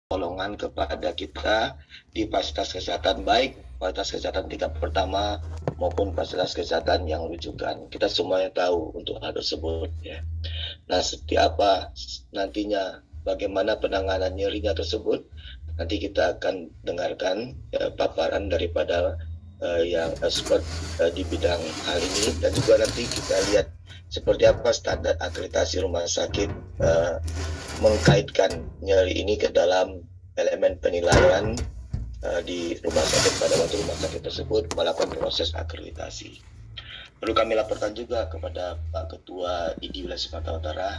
pertolongan kepada kita di fasilitas kesehatan, baik fasilitas kesehatan tingkat pertama maupun fasilitas kesehatan yang rujukan. Kita semuanya tahu untuk hal tersebut ya. Nah, seperti apa nantinya bagaimana penanganan nyerinya tersebut, nanti kita akan dengarkan paparan daripada yang expert di bidang hal ini, dan juga nanti kita lihat seperti apa standar akreditasi rumah sakit mengkaitkan nyeri ini ke dalam elemen penilaian di rumah sakit pada waktu rumah sakit tersebut melakukan proses akreditasi. Perlu kami laporkan juga kepada Pak Ketua ID Wilayah Sumatera Utara,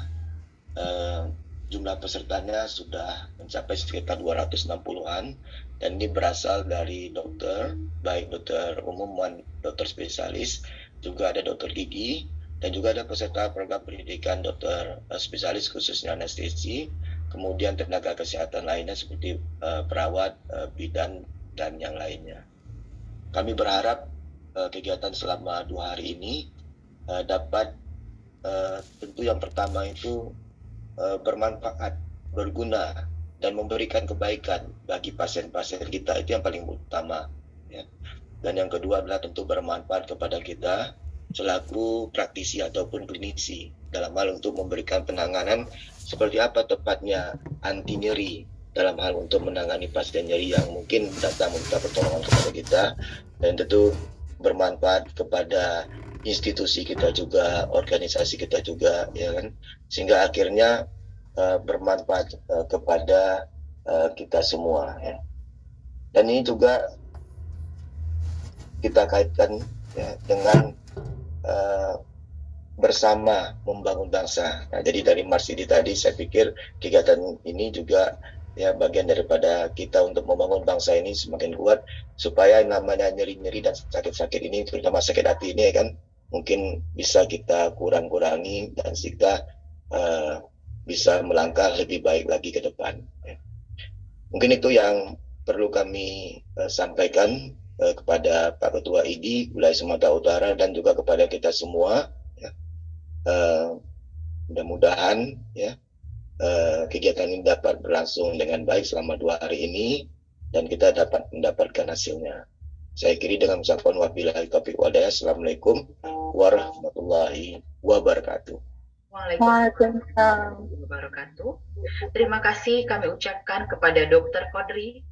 jumlah pesertanya sudah mencapai sekitar 260-an, dan ini berasal dari dokter, baik dokter umum maupun dokter spesialis, juga ada dokter gigi, dan juga ada peserta program pendidikan dokter spesialis khususnya anestesi, kemudian tenaga kesehatan lainnya seperti perawat, bidan, dan yang lainnya. Kami berharap kegiatan selama 2 hari ini dapat tentu yang pertama itu bermanfaat, berguna, dan memberikan kebaikan bagi pasien-pasien kita, itu yang paling utama ya. Dan yang kedua adalah tentu bermanfaat kepada kita selaku praktisi ataupun klinisi dalam hal untuk memberikan penanganan seperti apa tepatnya anti nyeri dalam hal untuk menangani pasien nyeri yang mungkin datang meminta pertolongan kepada kita, dan tentu bermanfaat kepada institusi kita juga, organisasi kita juga ya kan, sehingga akhirnya bermanfaat kepada kita semua ya. Dan ini juga kita kaitkan ya, dengan bersama membangun bangsa. Nah, jadi dari Marsidi tadi saya pikir kegiatan ini juga ya bagian daripada kita untuk membangun bangsa ini semakin kuat, supaya namanya nyeri-nyeri dan sakit-sakit ini, terutama sakit hati ini kan, mungkin bisa kita kurangi dan kita bisa melangkah lebih baik lagi ke depan. Mungkin itu yang perlu kami sampaikan kepada Pak Ketua ID Wilayah Sumatera Utara dan juga kepada kita semua. Ya. Mudah-mudahan ya kegiatan ini dapat berlangsung dengan baik selama 2 hari ini dan kita dapat mendapatkan hasilnya. Saya akhiri dengan ucapan wabillahi taufiq wal hidayah. Assalamualaikum warahmatullahi wabarakatuh. Waalaikumsalam wabarakatuh. Terima kasih kami ucapkan kepada Dr. Qadri.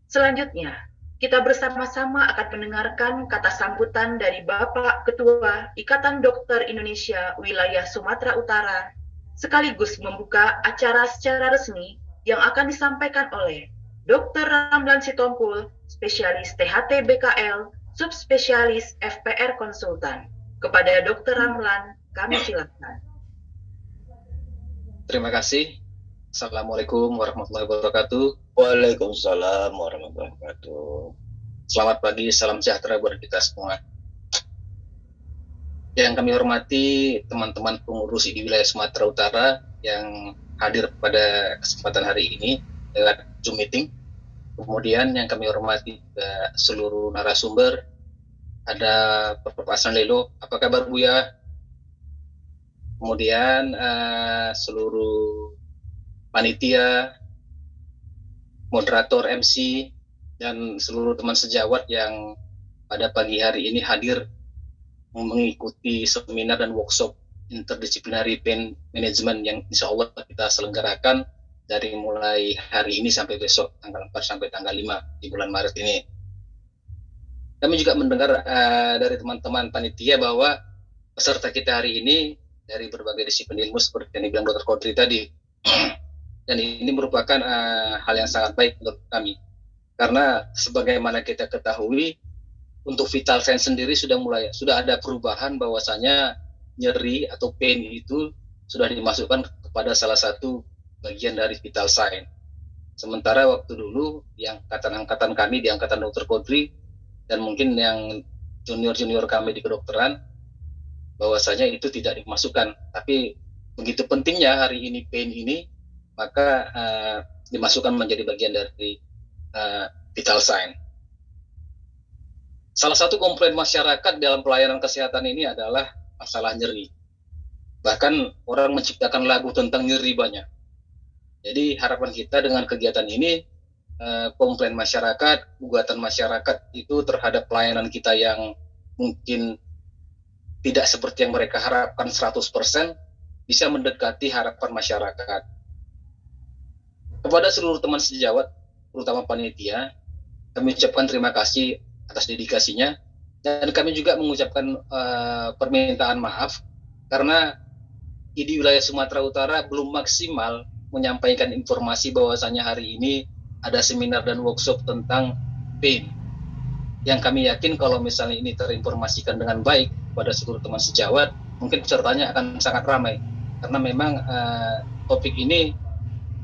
Selanjutnya, kita bersama-sama akan mendengarkan kata sambutan dari Bapak Ketua Ikatan Dokter Indonesia Wilayah Sumatera Utara, sekaligus membuka acara secara resmi yang akan disampaikan oleh Dr. Ramlan Sitompul, spesialis THT BKL, subspesialis FPR Konsultan. Kepada Dr. Ramlan, kami silakan. Terima kasih. Assalamualaikum warahmatullahi wabarakatuh. Waalaikumsalam warahmatullahi wabarakatuh. Selamat pagi, salam sejahtera buat kita semua. Yang kami hormati teman-teman pengurus di wilayah Sumatera Utara yang hadir pada kesempatan hari ini lewat Zoom meeting. Kemudian yang kami hormati juga seluruh narasumber. Ada Bapak Hasan Lelo, apa kabar Buya? Kemudian seluruh panitia, moderator, MC, dan seluruh teman sejawat yang pada pagi hari ini hadir mengikuti seminar dan workshop interdisciplinary pain management yang insya Allah kita selenggarakan dari mulai hari ini sampai besok tanggal 4 sampai tanggal 5 di bulan Maret ini. Kami juga mendengar dari teman-teman panitia bahwa peserta kita hari ini dari berbagai disiplin ilmu seperti yang dibilang Dr. Qadri tadi. Dan ini merupakan hal yang sangat baik menurut kami. Karena sebagaimana kita ketahui, untuk vital sign sendiri sudah ada perubahan bahwasanya nyeri atau pain itu sudah dimasukkan kepada salah satu bagian dari vital sign. Sementara waktu dulu yang angkatan kami di angkatan Dr. Qadri dan mungkin yang junior-junior kami di kedokteran, bahwasanya itu tidak dimasukkan. Tapi begitu pentingnya hari ini pain ini, maka dimasukkan menjadi bagian dari vital sign. Salah satu komplain masyarakat dalam pelayanan kesehatan ini adalah masalah nyeri. Bahkan orang menciptakan lagu tentang nyeri banyak. Jadi harapan kita dengan kegiatan ini, komplain masyarakat, gugatan masyarakat itu terhadap pelayanan kita yang mungkin tidak seperti yang mereka harapkan 100%, bisa mendekati harapan masyarakat. Kepada seluruh teman sejawat, terutama panitia, kami ucapkan terima kasih atas dedikasinya, dan kami juga mengucapkan permintaan maaf karena di wilayah Sumatera Utara belum maksimal menyampaikan informasi bahwasannya hari ini ada seminar dan workshop tentang PAIN. Yang kami yakin kalau misalnya ini terinformasikan dengan baik pada seluruh teman sejawat, mungkin pesertanya akan sangat ramai. Karena memang topik ini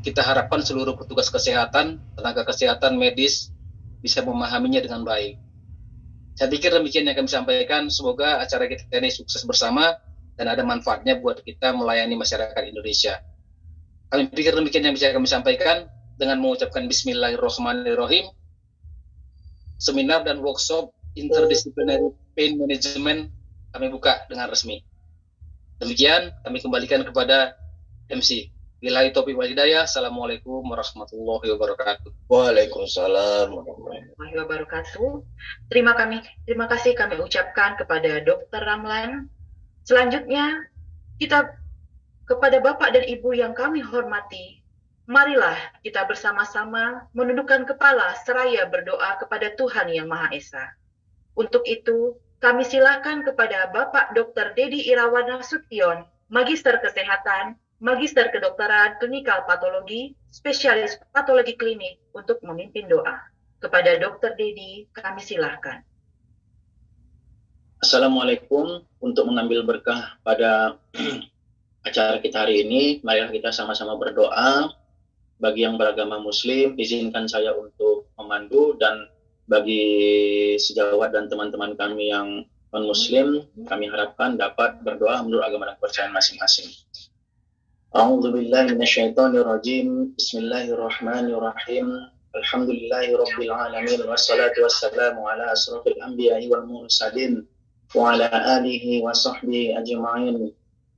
kita harapkan seluruh petugas kesehatan, tenaga kesehatan, medis bisa memahaminya dengan baik. Saya pikir demikian yang kami sampaikan. Semoga acara kita ini sukses bersama dan ada manfaatnya buat kita melayani masyarakat Indonesia. Kami pikir demikian yang bisa kami sampaikan dengan mengucapkan Bismillahirrahmanirrahim. Seminar dan workshop interdisciplinary pain management kami buka dengan resmi. Demikian kami kembalikan kepada MC. Billahi taufiq wal hidayah. Assalamualaikum warahmatullahi wabarakatuh. Waalaikumsalam warahmatullahi wabarakatuh. Terima kasih kami ucapkan kepada Dr. Ramlan. Selanjutnya kita kepada Bapak dan Ibu yang kami hormati, marilah kita bersama-sama menundukkan kepala seraya berdoa kepada Tuhan Yang Maha Esa. Untuk itu, kami silakan kepada Bapak Dr. Dedi Irawan Nasution, Magister Kesehatan, Magister Kedokteran Klinikal Patologi, Spesialis Patologi Klinik untuk memimpin doa. Kepada Dr. Dedi, kami silakan. Assalamualaikum. Untuk mengambil berkah pada acara kita hari ini, marilah kita sama-sama berdoa. Bagi yang beragama Muslim, izinkan saya untuk memandu, dan bagi sejawat dan teman-teman kami yang non-Muslim, kami harapkan dapat berdoa menurut agama dan kepercayaan masing-masing. A'udzubillahi minasyaitonirrajim. Bismillahirrahmanirrahim. Alhamdulillahi rabbil alamin, wassalatu wassalamu ala asrofil anbiya'i wal mursalin wa ala alihi wa sahbihi ajma'in.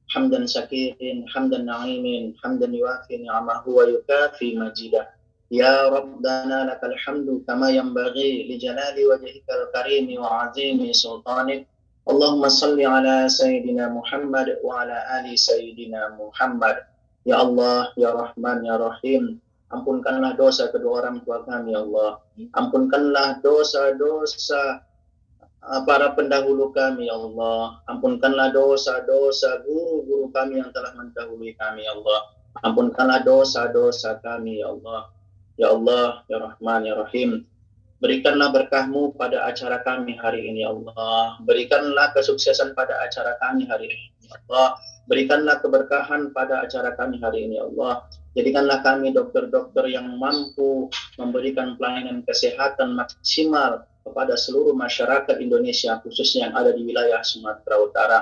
Hamdan syakirin, hamdan na'imin, hamdan yuafi ni'amahu wa yukafi majidah. Ya Rabbana lakal hamdu kama yanbaghi li jalali wajhikal karimi wa azimi sultanik. Allahumma salli ala Sayyidina Muhammad wa ala ali Sayyidina Muhammad. Ya Allah, Ya Rahman, Ya Rahim, ampunkanlah dosa kedua orang tua kami, ya Allah. Ampunkanlah dosa-dosa para pendahulu kami, ya Allah. Ampunkanlah dosa-dosa guru-guru kami yang telah mendahului kami, ya Allah. Ampunkanlah dosa-dosa kami, ya Allah. Ya Allah, Ya Rahman, Ya Rahim, berikanlah berkah-Mu pada acara kami hari ini, ya Allah. Berikanlah kesuksesan pada acara kami hari ini, ya Allah. Berikanlah keberkahan pada acara kami hari ini, ya Allah. Jadikanlah kami dokter-dokter yang mampu memberikan pelayanan kesehatan maksimal kepada seluruh masyarakat Indonesia, khususnya yang ada di wilayah Sumatera Utara.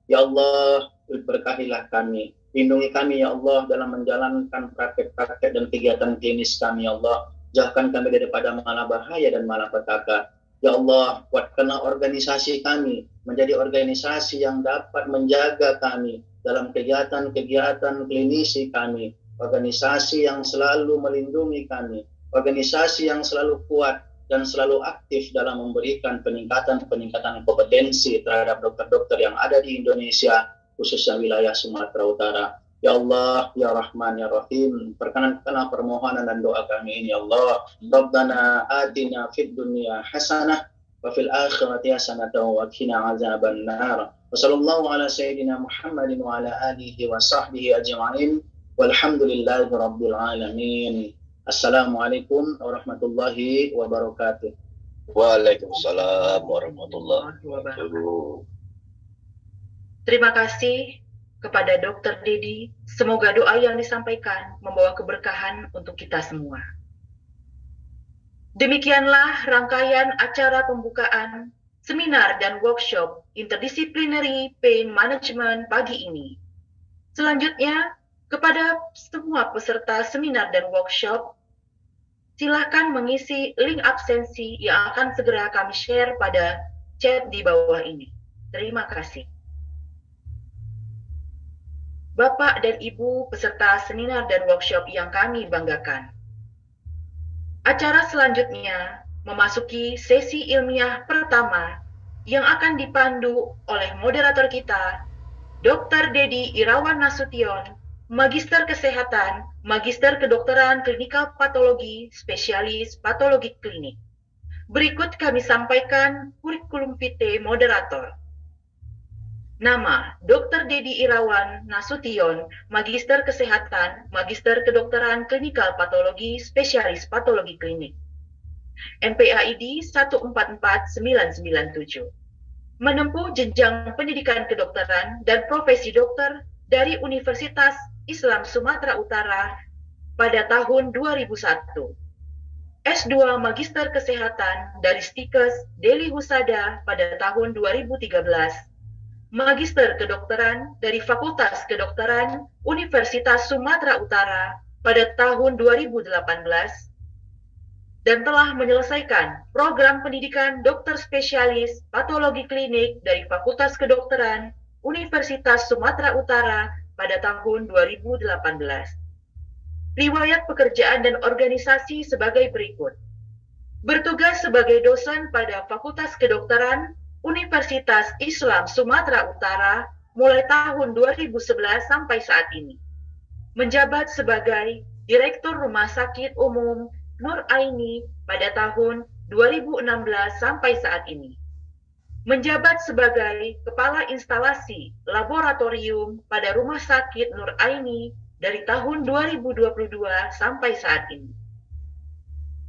Ya Allah, berkahilah kami. Lindungi kami, ya Allah, dalam menjalankan praktek-praktek dan kegiatan klinis kami, ya Allah. Jauhkan kami daripada malapetaka dan malapetaka. Ya Allah, kuatkanlah organisasi kami menjadi organisasi yang dapat menjaga kami dalam kegiatan-kegiatan klinisi kami. Organisasi yang selalu melindungi kami. Organisasi yang selalu kuat dan selalu aktif dalam memberikan peningkatan kompetensi terhadap dokter-dokter yang ada di Indonesia, khususnya wilayah Sumatera Utara. Ya Allah, Ya Rahman, Ya Rahim, perkenankanlah permohonan dan doa kami ini, ya Allah. Rabbana atina fid dunya hasanah wa fil akhirati hasanah wa qina azaban nar. Wa sallallahu ala sayyidina Muhammadin wa ala alihi wa sahbihi ajma'in. Walhamdulillahi rabbil alamin. Assalamualaikum warahmatullahi wabarakatuh. Waalaikumsalam warahmatullahi wabarakatuh. Terima kasih kepada Dr. Dedi. Semoga doa yang disampaikan membawa keberkahan untuk kita semua. Demikianlah rangkaian acara pembukaan seminar dan workshop Interdisciplinary Pain Management pagi ini. Selanjutnya, kepada semua peserta seminar dan workshop, silakan mengisi link absensi yang akan segera kami share pada chat di bawah ini. Terima kasih. Bapak dan Ibu peserta seminar dan workshop yang kami banggakan. Acara selanjutnya memasuki sesi ilmiah pertama yang akan dipandu oleh moderator kita, Dr. Dedi Irawan Nasution, Magister Kesehatan, Magister Kedokteran Klinikal Patologi, Spesialis Patologi Klinik. Berikut kami sampaikan kurikulum vitae moderator. Nama, Dr. Dedi Irawan Nasution, Magister Kesehatan, Magister Kedokteran Klinikal Patologi, Spesialis Patologi Klinik. NPAID 144997. Menempuh jenjang pendidikan kedokteran dan profesi dokter dari Universitas Islam Sumatera Utara pada tahun 2001. S2 Magister Kesehatan dari Stikes Deli Husada pada tahun 2013. Magister Kedokteran dari Fakultas Kedokteran Universitas Sumatera Utara pada tahun 2018 dan telah menyelesaikan program pendidikan dokter spesialis patologi klinik dari Fakultas Kedokteran Universitas Sumatera Utara pada tahun 2018. Riwayat pekerjaan dan organisasi sebagai berikut. Bertugas sebagai dosen pada Fakultas Kedokteran Universitas Islam Sumatera Utara mulai tahun 2011 sampai saat ini. Menjabat sebagai Direktur Rumah Sakit Umum Nur Aini pada tahun 2016 sampai saat ini. Menjabat sebagai Kepala Instalasi Laboratorium pada Rumah Sakit Nur Aini dari tahun 2022 sampai saat ini.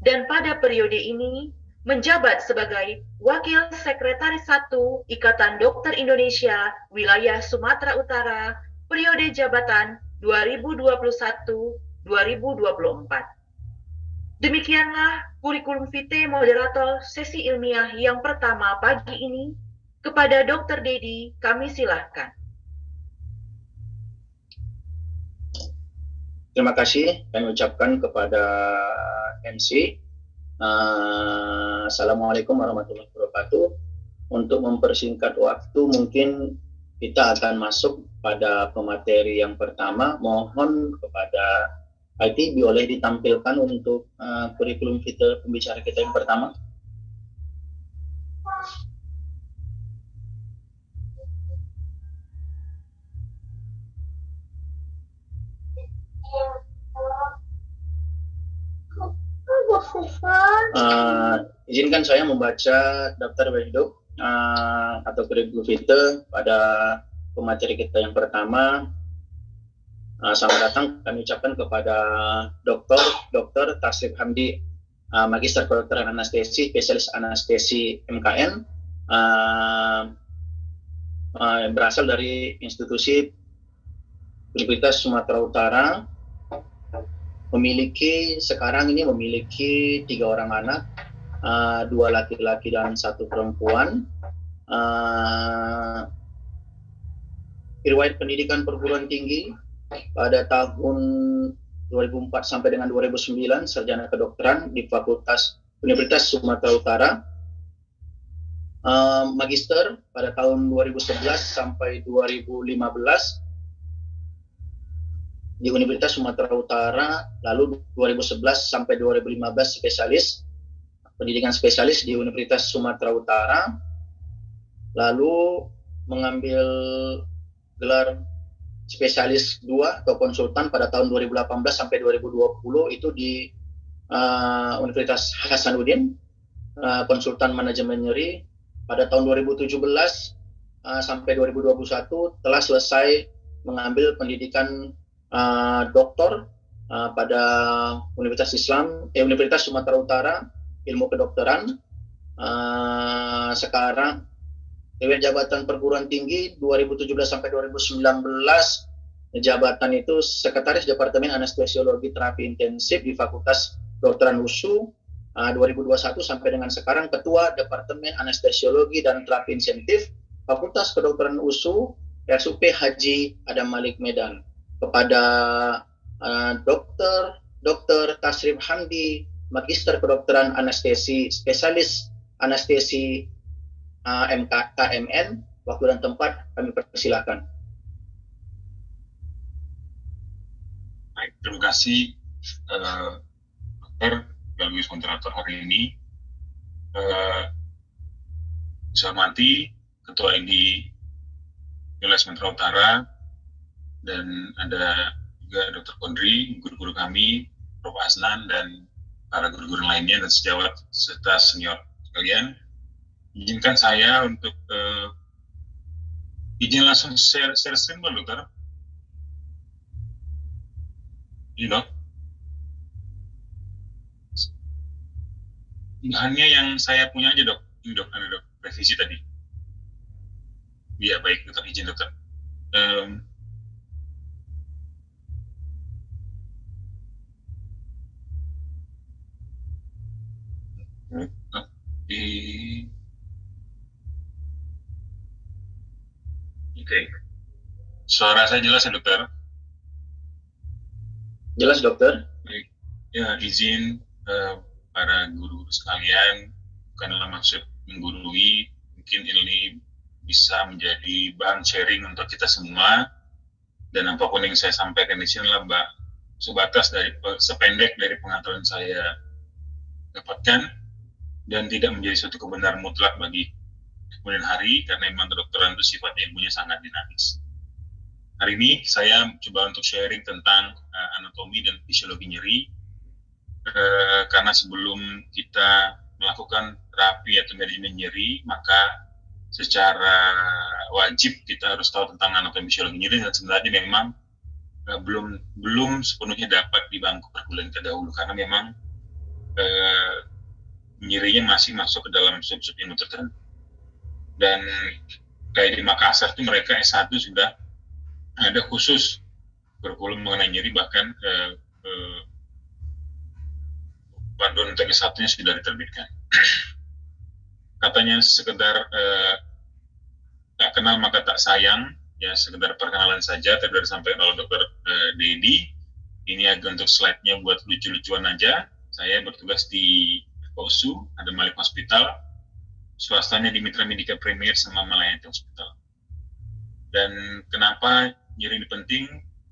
Dan pada periode ini menjabat sebagai Wakil Sekretaris 1 Ikatan Dokter Indonesia Wilayah Sumatera Utara periode jabatan 2021-2024. Demikianlah kurikulum vitae moderator sesi ilmiah yang pertama pagi ini. Kepada Dr. Dedi, kami silahkan. Terima kasih kami ucapkan kepada MC. Assalamualaikum warahmatullahi wabarakatuh. Untuk mempersingkat waktu, mungkin kita akan masuk pada pemateri yang pertama. Mohon kepada IT boleh ditampilkan untuk kurikulum vitae pembicara kita yang pertama. Izinkan saya membaca daftar hidup atau kurikulum vitae pada pemateri kita yang pertama. Selamat datang kami ucapkan kepada Dr. Tasrif Hamdi, Magister Kedokteran Anestesi, Spesialis Anestesi MKN, berasal dari institusi Universitas Sumatera Utara. Sekarang ini memiliki 3 orang anak, 2 laki-laki dan 1 perempuan. Riwayat pendidikan perguruan tinggi pada tahun 2004 sampai dengan 2009 sarjana kedokteran di Fakultas Universitas Sumatera Utara. Magister pada tahun 2011 sampai 2015 di Universitas Sumatera Utara, lalu 2011 sampai 2015 spesialis, pendidikan spesialis di Universitas Sumatera Utara, lalu mengambil gelar spesialis 2 atau konsultan pada tahun 2018 sampai 2020 itu di Universitas Hasanuddin, konsultan manajemen nyeri. Pada tahun 2017 sampai 2021 telah selesai mengambil pendidikan doktor pada Universitas Sumatera Utara ilmu kedokteran. Sekarang riwayat jabatan perguruan tinggi 2017 sampai 2019 jabatan itu Sekretaris Departemen Anestesiologi Terapi Intensif di Fakultas Kedokteran USU. 2021 sampai dengan sekarang Ketua Departemen Anestesiologi dan Terapi Intensif Fakultas Kedokteran USU RSUP Haji Adam Malik Medan. Kepada Dr. Tasrif Hamdi, Magister Kedokteran Anestesi, Spesialis Anestesi KMN, waktu dan tempat kami persilakan. Baik, terima kasih dokter sekaligus moderator hari ini. Saya hormati Ketua ID Wilayah Sumatera Utara, dan ada juga Dr. Kodri, guru-guru kami, Prof. Asnan, dan para guru-guru lainnya dan sejawat serta senior sekalian. Izinkan saya untuk izin langsung share screen, Pak Dokter. Ini dok. Hanya yang saya punya aja dok. Ini dok, ada dok, revisi tadi. Iya baik dokter, izin dokter. Oke. Suara saya jelas ya dokter? Jelas dokter? Baik. Ya, izin para guru sekalian, bukanlah maksud menggurui, mungkin ini bisa menjadi bahan sharing untuk kita semua, dan apapun yang saya sampaikan di sini lah Mbak, sebatas dari sependek dari pengetahuan saya dapatkan, dan tidak menjadi suatu kebenaran mutlak bagi kemudian hari, karena memang kedokteran itu sifatnya ilmunya sangat dinamis. Hari ini saya coba untuk sharing tentang anatomi dan fisiologi nyeri, karena sebelum kita melakukan terapi atau manajemen nyeri, maka secara wajib kita harus tahu tentang anatomi fisiologi nyeri, dan sebenarnya memang belum sepenuhnya dapat di bangku perkuliahan kita dahulu, karena memang nyerinya masih masuk ke dalam sub-sub ilmu tertentu. Dan kayak di Makassar itu mereka S1 sudah ada khusus kurikulum mengenai nyeri, bahkan panduan untuk S1-nya sudah diterbitkan. Katanya sekedar tak kenal maka tak sayang, ya sekedar perkenalan saja, tadi sudah disampaikan oleh Dr. Dedi. Ini agak untuk slide-nya buat lucu-lucuan aja. Saya bertugas di POSU, ada Malik Hospital, swastanya di Mitra Medika Premier sama Malayanti Hospital. Dan kenapa nyeri ini penting,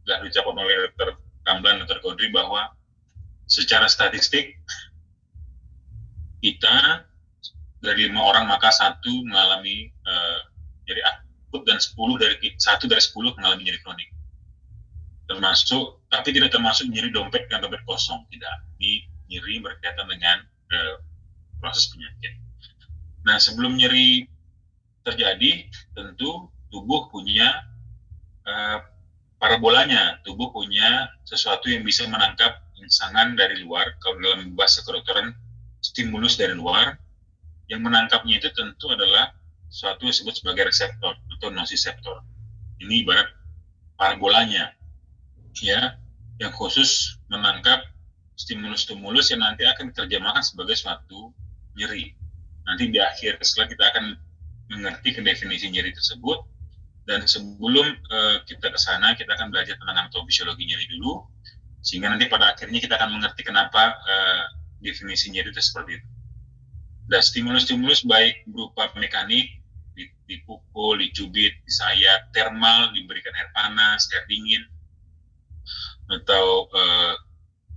sudah diucapkan oleh Dr. Kamlan, Dr. Kodri, bahwa secara statistik kita dari 5 orang maka 1 mengalami nyeri akut, dan 1 dari 10 mengalami nyeri kronik. Termasuk, tapi tidak termasuk nyeri dompet dan dompet kosong, tidak. Ini nyeri berkaitan dengan proses penyakit. Nah, sebelum nyeri terjadi, tentu tubuh punya parabolanya, tubuh punya sesuatu yang bisa menangkap insangan dari luar. Kalau dalam bahasa kedokteran, stimulus dari luar, yang menangkapnya itu tentu adalah sesuatu yang disebut sebagai reseptor atau nosiseptor. Ini ibarat parabolanya, ya, yang khusus menangkap stimulus-stimulus yang nanti akan diterjemahkan sebagai suatu nyeri. Nanti di akhir setelah kita akan mengerti definisi nyeri tersebut, dan sebelum kita ke sana, kita akan belajar tentang anatomi fisiologi nyeri dulu, sehingga nanti pada akhirnya kita akan mengerti kenapa definisi nyeri itu seperti itu. Dan stimulus-stimulus baik berupa mekanik, dipukul, dicubit, disayat, termal, diberikan air panas, air dingin, atau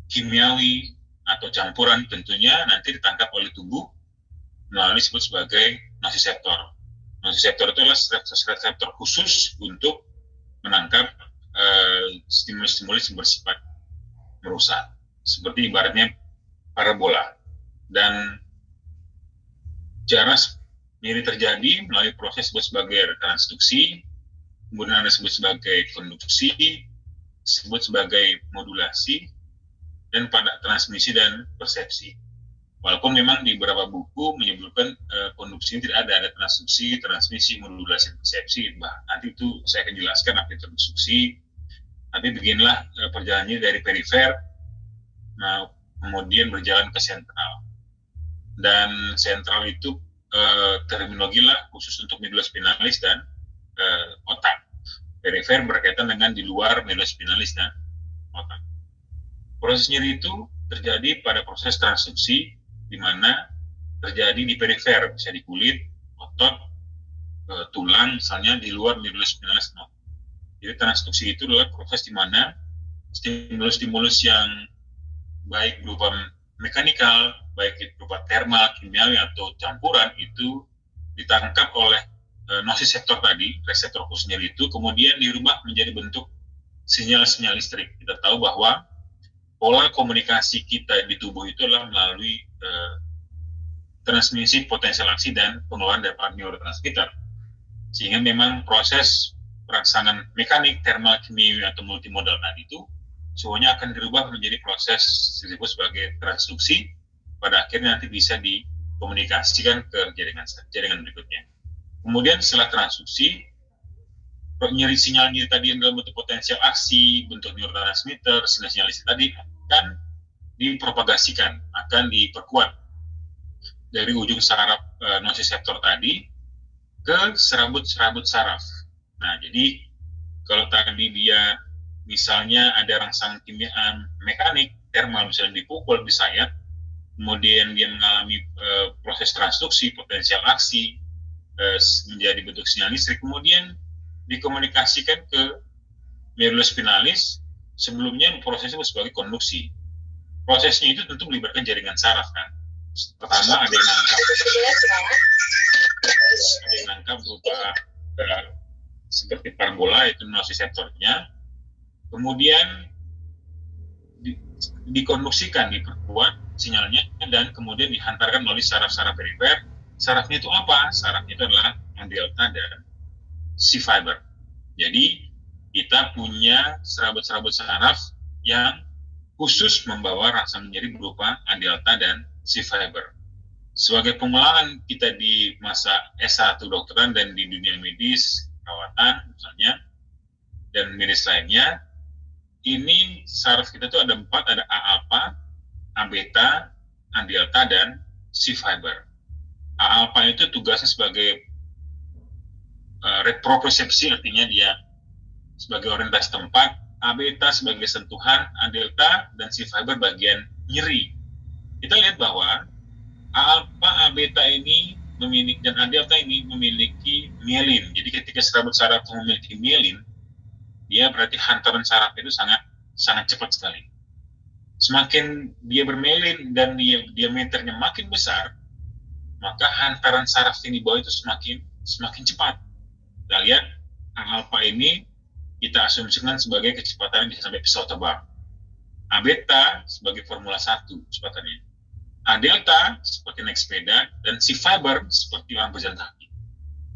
kimiawi, atau campuran, tentunya nanti ditangkap oleh tubuh melalui disebut sebagai nosiseptor. Nosiseptor itu adalah reseptor khusus untuk menangkap stimulus-stimulus yang bersifat merusak, seperti ibaratnya parabola. Dan cara nyeri terjadi melalui proses disebut sebagai transduksi, kemudian ada disebut sebagai konduksi, disebut sebagai modulasi, dan pada transmisi dan persepsi. Walaupun memang di beberapa buku menyebutkan konduksi ini tidak ada transduksi, transmisi, modulasi, persepsi. Nanti itu saya akan jelaskan apa itu transduksi. Tapi beginilah perjalanannya dari perifer, nah, kemudian berjalan ke sentral. Dan sentral itu terminologi lah khusus untuk medula spinalis dan otak. Perifer berkaitan dengan di luar medula spinalis dan otak. Proses nyeri itu terjadi pada proses transduksi, di mana terjadi di perifer, bisa di kulit, otot, tulang, misalnya di luar medula spinalis. Jadi transduksi itu adalah proses di mana stimulus-stimulus yang baik berupa mekanikal, baik itu berupa termal, kimiawi, atau campuran, itu ditangkap oleh nosiseptor tadi, reseptor khusus nyeri itu, kemudian dirubah menjadi bentuk sinyal-sinyal listrik. Kita tahu bahwa pola komunikasi kita di tubuh itu adalah melalui transmisi potensial aksi dan pengeluaran dari neurotransmitter. Sehingga memang proses perangsangan mekanik, termal, kimiawi, atau multimodal tadi itu semuanya akan dirubah menjadi proses disebut sebagai transduksi, pada akhirnya nanti bisa dikomunikasikan ke jaringan berikutnya. Kemudian setelah transduksi, sinyal nyeri tadi yang dalam bentuk potensial aksi, bentuk neurotransmitter, sinyal listrik tadi akan dipropagasikan, akan diperkuat dari ujung saraf nosiseptor tadi ke serabut-serabut saraf. Nah, jadi kalau tadi dia misalnya ada rangsangan kimia mekanik, termal misalnya dipukul, disayat, kemudian dia mengalami proses transduksi, potensial aksi, menjadi bentuk sinyal listrik, kemudian dikomunikasikan ke merulus spinalis, sebelumnya prosesnya sebagai konduksi. Prosesnya itu tentu melibatkan jaringan saraf kan. Pertama ada yang nangkap berupa seperti parabola, itu nosiseptornya, kemudian dikonduksikan, diperkuat sinyalnya, dan kemudian dihantarkan melalui saraf-saraf perifer. Sarafnya itu apa? Sarafnya itu adalah A-delta dan C-fiber. Jadi kita punya serabut-serabut saraf yang khusus membawa rangsangan nyeri berupa A-delta dan C-fiber. Sebagai pengulangan kita di masa S1 dokteran dan di dunia medis, perawatan misalnya, dan medis lainnya, ini saraf kita itu ada 4, ada A-alpha, A-beta, A-delta, dan C-fiber. A-alpha itu tugasnya sebagai retropersepsi, artinya dia sebagai orientasi tempat, A-beta sebagai sentuhan, A-delta, dan C-fiber bagian nyeri. Kita lihat bahwa A-alpha, A-beta ini memiliki, dan A-delta ini memiliki mielin. Jadi ketika serabut saraf memiliki mielin, dia berarti hantaran saraf itu sangat cepat sekali. Semakin dia bermelin dan diameternya makin besar, maka hantaran saraf yang di bawah itu semakin cepat. Kita lihat A-alpha ini kita asumsikan sebagai kecepatan yang bisa sampai pesawat terbang. A-beta sebagai Formula 1 kecepatannya. A-delta seperti naik sepeda, dan C-fiber seperti orang berjalan kaki.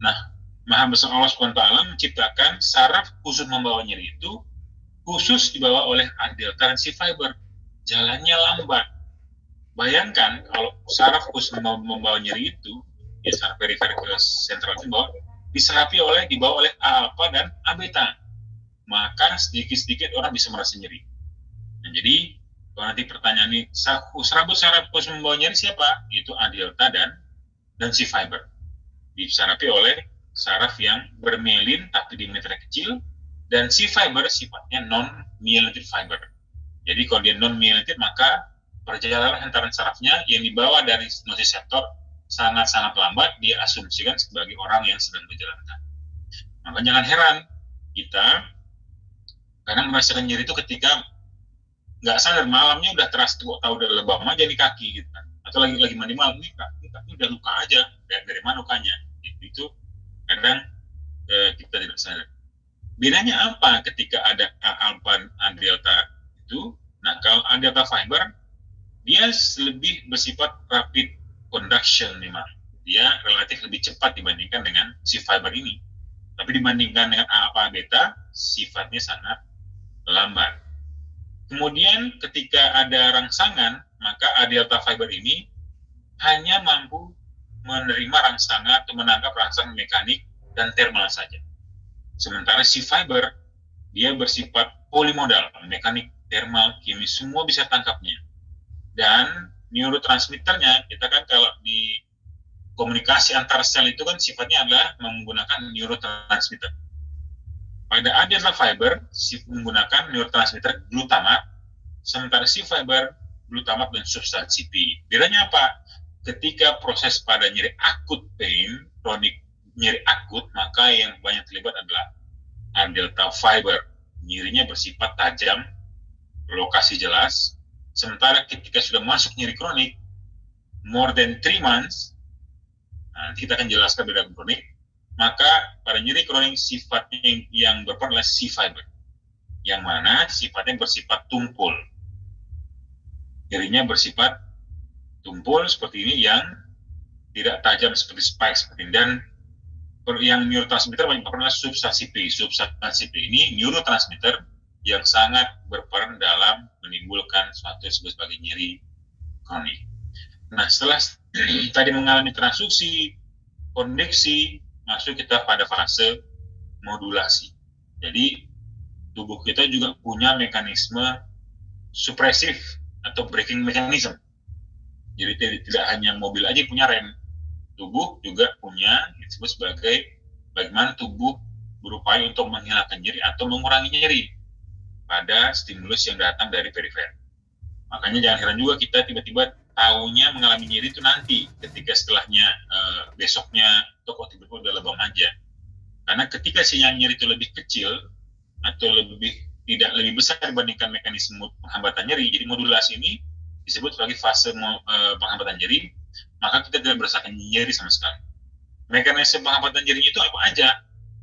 Nah, Maha Besar Allah SWT menciptakan saraf khusus membawa nyeri itu khusus dibawa oleh A-delta dan C-fiber. Jalannya lambat. Bayangkan kalau saraf khusus membawa nyeri itu, ya saraf perifer ke sentral itu dibawa oleh A-alpha dan A-beta. Maka sedikit-sedikit orang bisa merasa nyeri. Nah, jadi kalau nanti pertanyaan ini, serabut saraf khusus membawa nyeri siapa? Itu A-delta dan C-fiber. Disarapi oleh saraf yang bermelin tapi diameternya kecil, dan C-fiber sifatnya non-myelinated fiber. Jadi kalau dia non-myelinated, maka perjalanan hantaran sarafnya yang dibawa dari nosiseptor sangat-sangat lambat, dia asumsikan sebagai orang yang sedang berjalan kaki. Maka jangan heran kita kadang merasakan nyeri itu ketika nggak sadar, malamnya udah terasa, tahu udah lebam aja di kaki gitu kan, atau lagi mandi malam, ini kaki udah luka aja, dari mana lukanya, itu kadang kita tidak sadar. Bedanya apa ketika ada A-alpha, A-delta itu? Nah, kalau A-delta fiber dia lebih bersifat rapid conduction, memang dia relatif lebih cepat dibandingkan dengan C-fiber ini, tapi dibandingkan dengan A-alpha, A-beta sifatnya sangat lambat. Kemudian ketika ada rangsangan, maka A-delta fiber ini hanya mampu menerima rangsangan atau menangkap rangsangan mekanik dan termal saja. Sementara C-fiber dia bersifat polimodal, mekanik, termal, kimia, semua bisa tangkapnya. Dan neurotransmitternya, kita kan kalau di komunikasi antar sel itu kan sifatnya adalah menggunakan neurotransmitter. Pada A-delta fiber menggunakan neurotransmitter glutamat, sementara C-fiber glutamat dan substansi P. Bedanya apa? Ketika proses pada nyeri akut pain, kronik nyeri akut, maka yang banyak terlibat adalah A-delta fiber. Nyerinya bersifat tajam lokasi jelas. Sementara ketika sudah masuk nyeri kronik more than 3 months, nanti kita akan jelaskan beda kronik, maka pada nyeri kronik sifatnya yang berperan adalah C-fiber, yang mana sifatnya bersifat tumpul. Nyerinya bersifat tumpul seperti ini, yang tidak tajam seperti spike seperti ini. Dan yang neurotransmitter banyak adalah substansi P. Substansi P ini neurotransmitter yang sangat berperan dalam menimbulkan suatu disebut sebagai nyeri kronik. Nah, setelah tadi mengalami transduksi, kondiksi, masuk kita pada fase modulasi. Jadi tubuh kita juga punya mekanisme supresif atau braking mechanism. Jadi tidak hanya mobil aja punya rem, tubuh juga punya disebut sebagai bagaimana tubuh berupaya untuk menghilangkan nyeri atau mengurangi nyeri pada stimulus yang datang dari perifer. Makanya jangan heran juga kita tiba-tiba tahunya mengalami nyeri itu nanti, ketika setelahnya besoknya atau tiba-tiba udah lebam aja. Karena ketika sinyal nyeri itu lebih kecil atau tidak lebih besar dibandingkan mekanisme penghambatan nyeri, jadi modulasi ini disebut sebagai fase penghambatan nyeri, maka kita tidak merasakan nyeri sama sekali. Mekanisme penghambatan nyeri itu apa aja?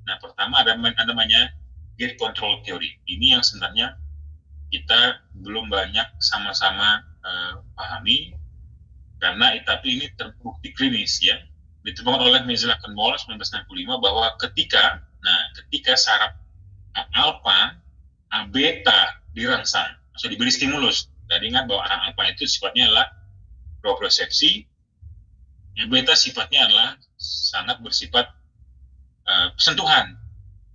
Nah, pertama ada namanya gate control theory. Ini yang sebenarnya kita belum banyak sama-sama pahami, karena tapi ini terbukti klinis ya. Ditemukan oleh Metzler dan Moll 1965 bahwa ketika saraf alfa, A beta dirangsang, atau diberi stimulus. Tadi ingat bahwa alfa itu sifatnya adalah propriocepsi, A beta sifatnya adalah sangat bersifat sentuhan.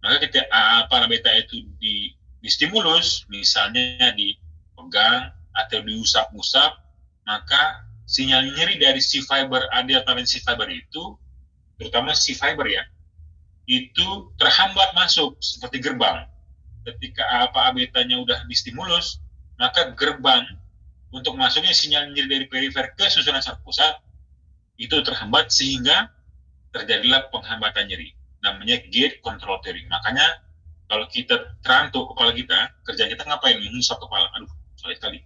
Maka ketika alfa beta itu distimulus, misalnya dipegang atau diusap-usap, maka sinyal nyeri dari C-fiber, A-delta dan C-fiber itu, terutama C-fiber ya, itu terhambat masuk seperti gerbang. Ketika alfa betanya udah distimulus, maka gerbang untuk masuknya sinyal nyeri dari perifer ke susunan saraf pusat itu terhambat, sehingga terjadilah penghambatan nyeri. Namanya gate control theory. Makanya kalau kita terantuk kepala kita, kerjaan kita ngapain? Mengusap kepala. Aduh, sulit sekali.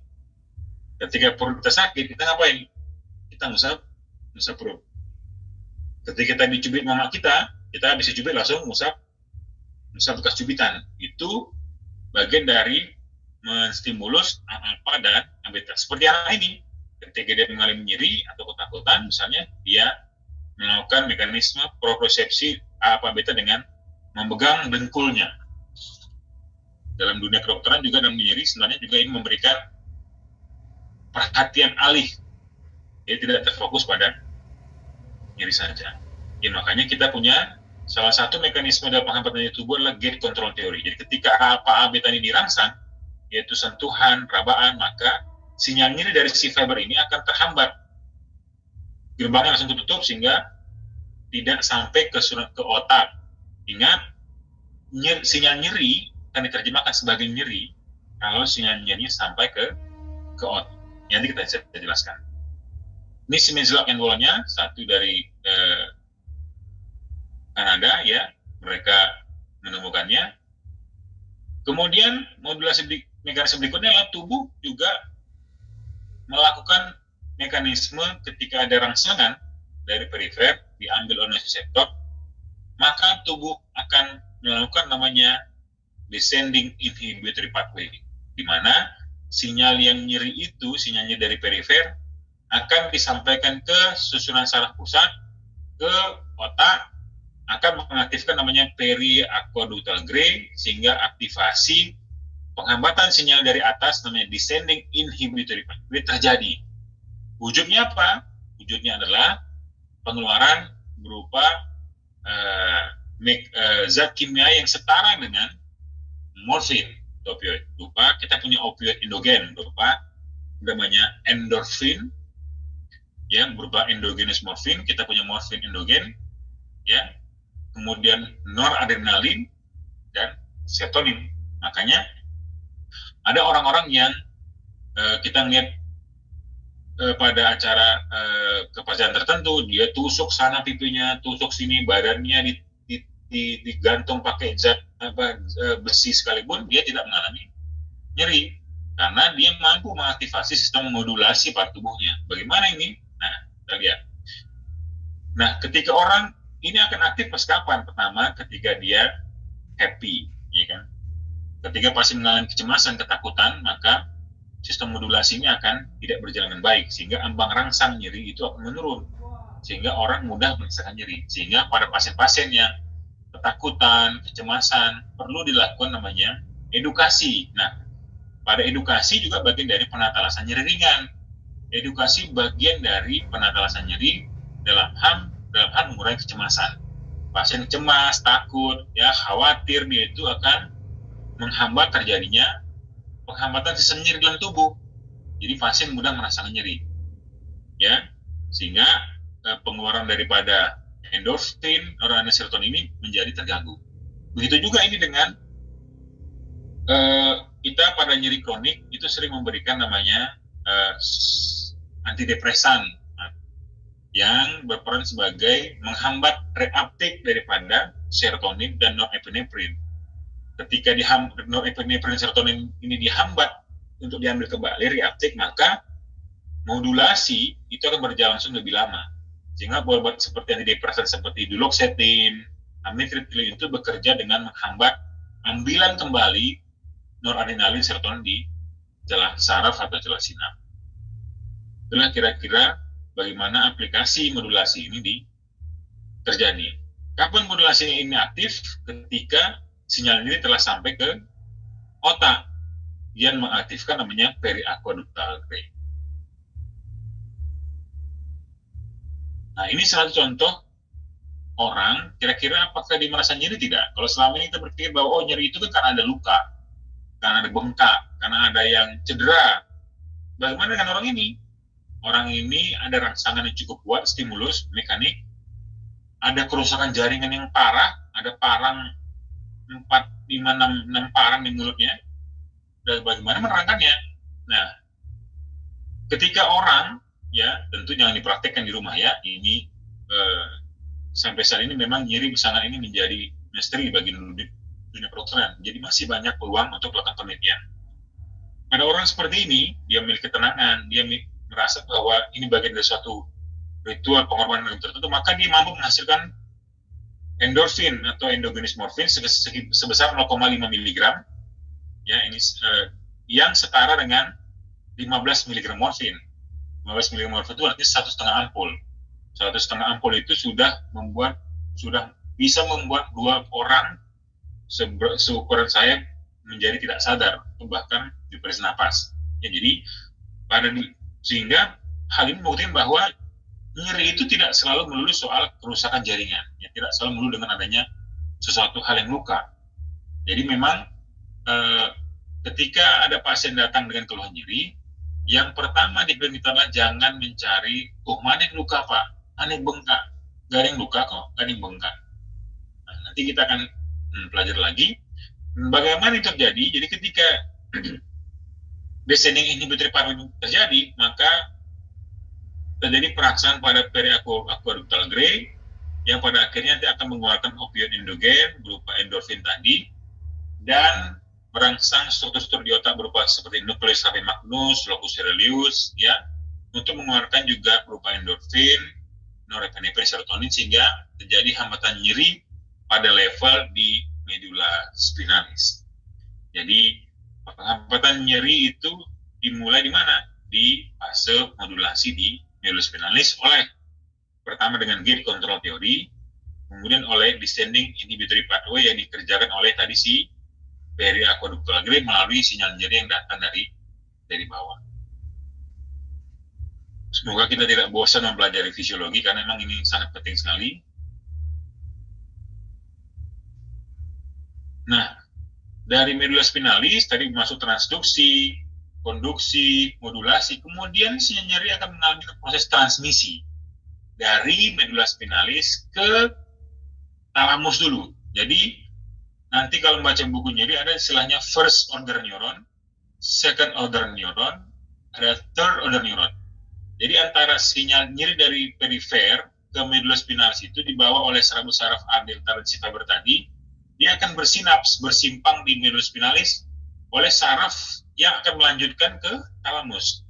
Ketika perut kita sakit, kita ngapain? Kita ngusap perut. Ketika kita dicubit mama kita bisa cubit langsung ngusap bekas cubitan. Itu bagian dari menstimulus alfa dan beta. Seperti anak ini, ketika dia mengalami nyeri atau ketakutan, misalnya dia melakukan mekanisme propriocepsi alfa beta dengan memegang dengkulnya. Dalam dunia kedokteran juga dalam nyeri sebenarnya juga ini memberikan perhatian alih. Dia tidak terfokus pada nyeri saja. Ya, makanya kita punya salah satu mekanisme dalam penghambatan tubuh adalah gate control theory. Jadi ketika alfa beta ini dirangsang, yaitu sentuhan, rabaan, maka sinyal nyeri dari C-fiber ini akan terhambat. Gerbangnya langsung tutup sehingga tidak sampai ke otak. Ingat, sinyal nyeri akan diterjemahkan sebagai nyeri kalau sinyal nyerinya sampai ke otak. Nanti kita bisa jelaskan. Ini si Metzler and Moll-nya, satu dari Kanada ya, mereka menemukannya. Kemudian mekanisme berikutnya adalah tubuh juga melakukan mekanisme ketika ada rangsangan dari perifer diambil oleh reseptor, maka tubuh akan melakukan namanya descending inhibitory pathway, di mana sinyal yang nyeri itu, sinyalnya dari perifer, akan disampaikan ke susunan saraf pusat, ke otak, akan mengaktifkan namanya periaqueductal gray, sehingga aktivasi penghambatan sinyal dari atas namanya descending inhibitory pathway terjadi. Wujudnya apa? Wujudnya adalah pengeluaran berupa zat kimia yang setara dengan morfin, opioid. Berupa kita punya opioid endogen, berupa namanya endorfin, ya, berupa endogenous morfin. Kita punya morfin endogen, ya. Kemudian noradrenalin dan serotonin. Makanya ada orang-orang yang kita lihat pada acara kepastian tertentu, dia tusuk sana pipinya, tusuk sini, badannya digantung pakai zat besi sekalipun, dia tidak mengalami nyeri. karena dia mampu mengaktifasi sistem modulasi pada tubuhnya. Bagaimana ini? Nah, kita lihat. Nah, ketika orang ini akan aktif pas kapan? Pertama, ketika dia happy, ya kan? Ketika pasien mengalami kecemasan, ketakutan, maka sistem modulasi ini akan tidak berjalan dengan baik, sehingga ambang rangsang nyeri itu akan menurun, sehingga orang mudah merasakan nyeri. Sehingga pada pasien-pasien yang ketakutan, kecemasan, perlu dilakukan namanya edukasi. Nah, pada edukasi juga bagian dari penatalasan nyeri ringan. Edukasi bagian dari penatalasan nyeri dalam hal mengurangi kecemasan. Pasien cemas, takut, ya khawatir, dia itu akan menghambat terjadinya penghambatan sistem nyeri dalam tubuh. Jadi pasien mudah merasakan nyeri, ya, sehingga pengeluaran daripada endorfin, noradrenalin, serotonin ini menjadi terganggu. Begitu juga ini dengan kita pada nyeri kronik itu sering memberikan namanya antidepresan yang berperan sebagai menghambat reuptake daripada serotonin dan norepinefrin. Ketika norepinefrin serotonin ini dihambat untuk diambil kembali reuptake, maka modulasi itu akan berjalan langsung lebih lama. Sehingga obat seperti antidepresan seperti duloxetine, amitriptyline itu bekerja dengan menghambat ambilan kembali noradrenalin serotonin di celah saraf atau celah sinap. Itulah kira-kira bagaimana aplikasi modulasi ini terjadi. Kapan modulasi ini aktif? Ketika sinyal ini telah sampai ke otak yang mengaktifkan namanya periaqueductal gray. Nah, ini salah satu contoh orang kira-kira apakah dia merasa nyeri tidak. Kalau selama ini kita berpikir bahwa nyeri itu kan karena ada luka, karena ada bengkak, karena ada yang cedera. Bagaimana dengan orang ini? Orang ini ada rangsangan yang cukup kuat, stimulus mekanik, ada kerusakan jaringan yang parah, ada parang 4, 5, 6 parang di mulutnya. Dan bagaimana menerangkannya? Nah, ketika orang, ya tentu jangan dipraktekkan di rumah ya, ini sampai saat ini memang nyeri pesangan ini menjadi misteri bagi dunia kedokteran. Jadi masih banyak peluang untuk melakukan penelitian. Pada orang seperti ini, dia memiliki ketenangan, dia merasa bahwa ini bagian dari suatu ritual pengorbanan tertentu, maka dia mampu menghasilkan endorfin atau endogenous morfin sebesar 0,5 mg, ya ini yang setara dengan 15 mg morfin. 15 mg morfin itu artinya 1,5 ampul. 1,5 ampul itu sudah bisa membuat 2 orang seukuran saya menjadi tidak sadar, bahkan diperes napas. Ya, jadi sehingga hal ini membuktikan bahwa nyeri itu tidak selalu melulu soal kerusakan jaringan, ya, tidak selalu melulu dengan adanya sesuatu hal yang luka. Jadi memang ketika ada pasien datang dengan keluhan nyeri, yang pertama diperintahkan adalah jangan mencari, mana yang luka Pak, mana yang bengkak, gak ada yang luka kok, gak ada yang bengkak. Nah, nanti kita akan pelajari lagi bagaimana itu terjadi. Jadi ketika descending inhibitory pathway terjadi, maka terjadi perangsang pada periaqueductal gray yang pada akhirnya nanti akan mengeluarkan opioid endogen berupa endorfin tadi, dan merangsang struktur-struktur di otak berupa seperti nucleus magnus, locus coeruleus, ya, untuk mengeluarkan juga berupa endorfin, norepinefrin, serotonin, sehingga terjadi hambatan nyeri pada level di medulla spinalis. Jadi penghambatan nyeri itu dimulai di mana? Di fase modulasi di medulla spinalis oleh pertama dengan gate control teori, kemudian oleh descending inhibitory pathway yang dikerjakan oleh tadi si periaqueductal gray melalui sinyal nyeri yang datang dari bawah. Semoga kita tidak bosan mempelajari fisiologi karena memang ini sangat penting sekali. Nah, dari medulla spinalis tadi masuk transduksi, konduksi, modulasi, kemudian sinyal nyeri akan mengalami proses transmisi dari medulla spinalis ke talamus dulu. Jadi nanti kalau membaca buku nyeri ada istilahnya first order neuron, second order neuron, ada third order neuron. Jadi antara sinyal nyeri dari perifer ke medulla spinalis itu dibawa oleh saraf A delta dan C fiber tadi, dia akan bersinaps, bersimpang di medulla spinalis oleh saraf yang akan melanjutkan ke talamus.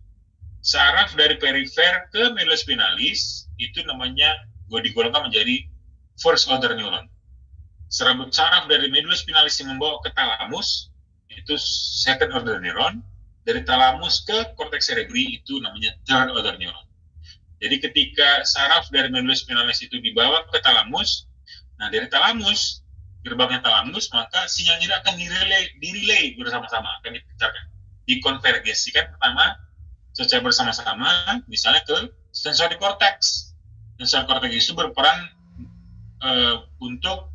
Saraf dari perifer ke medulla spinalis itu namanya digolongkan menjadi first order neuron. Saraf dari medulla spinalis yang membawa ke talamus itu second order neuron. Dari talamus ke cortex cerebri itu namanya third order neuron. Jadi ketika saraf dari medulla spinalis itu dibawa ke talamus, nah dari talamus, gerbangnya talamus, maka sinyal nyeri akan direlay bersama-sama, akan dipencetkan, dikonvergesikan pertama secara bersama-sama, misalnya ke sensori korteks. Sensori korteks itu berperan untuk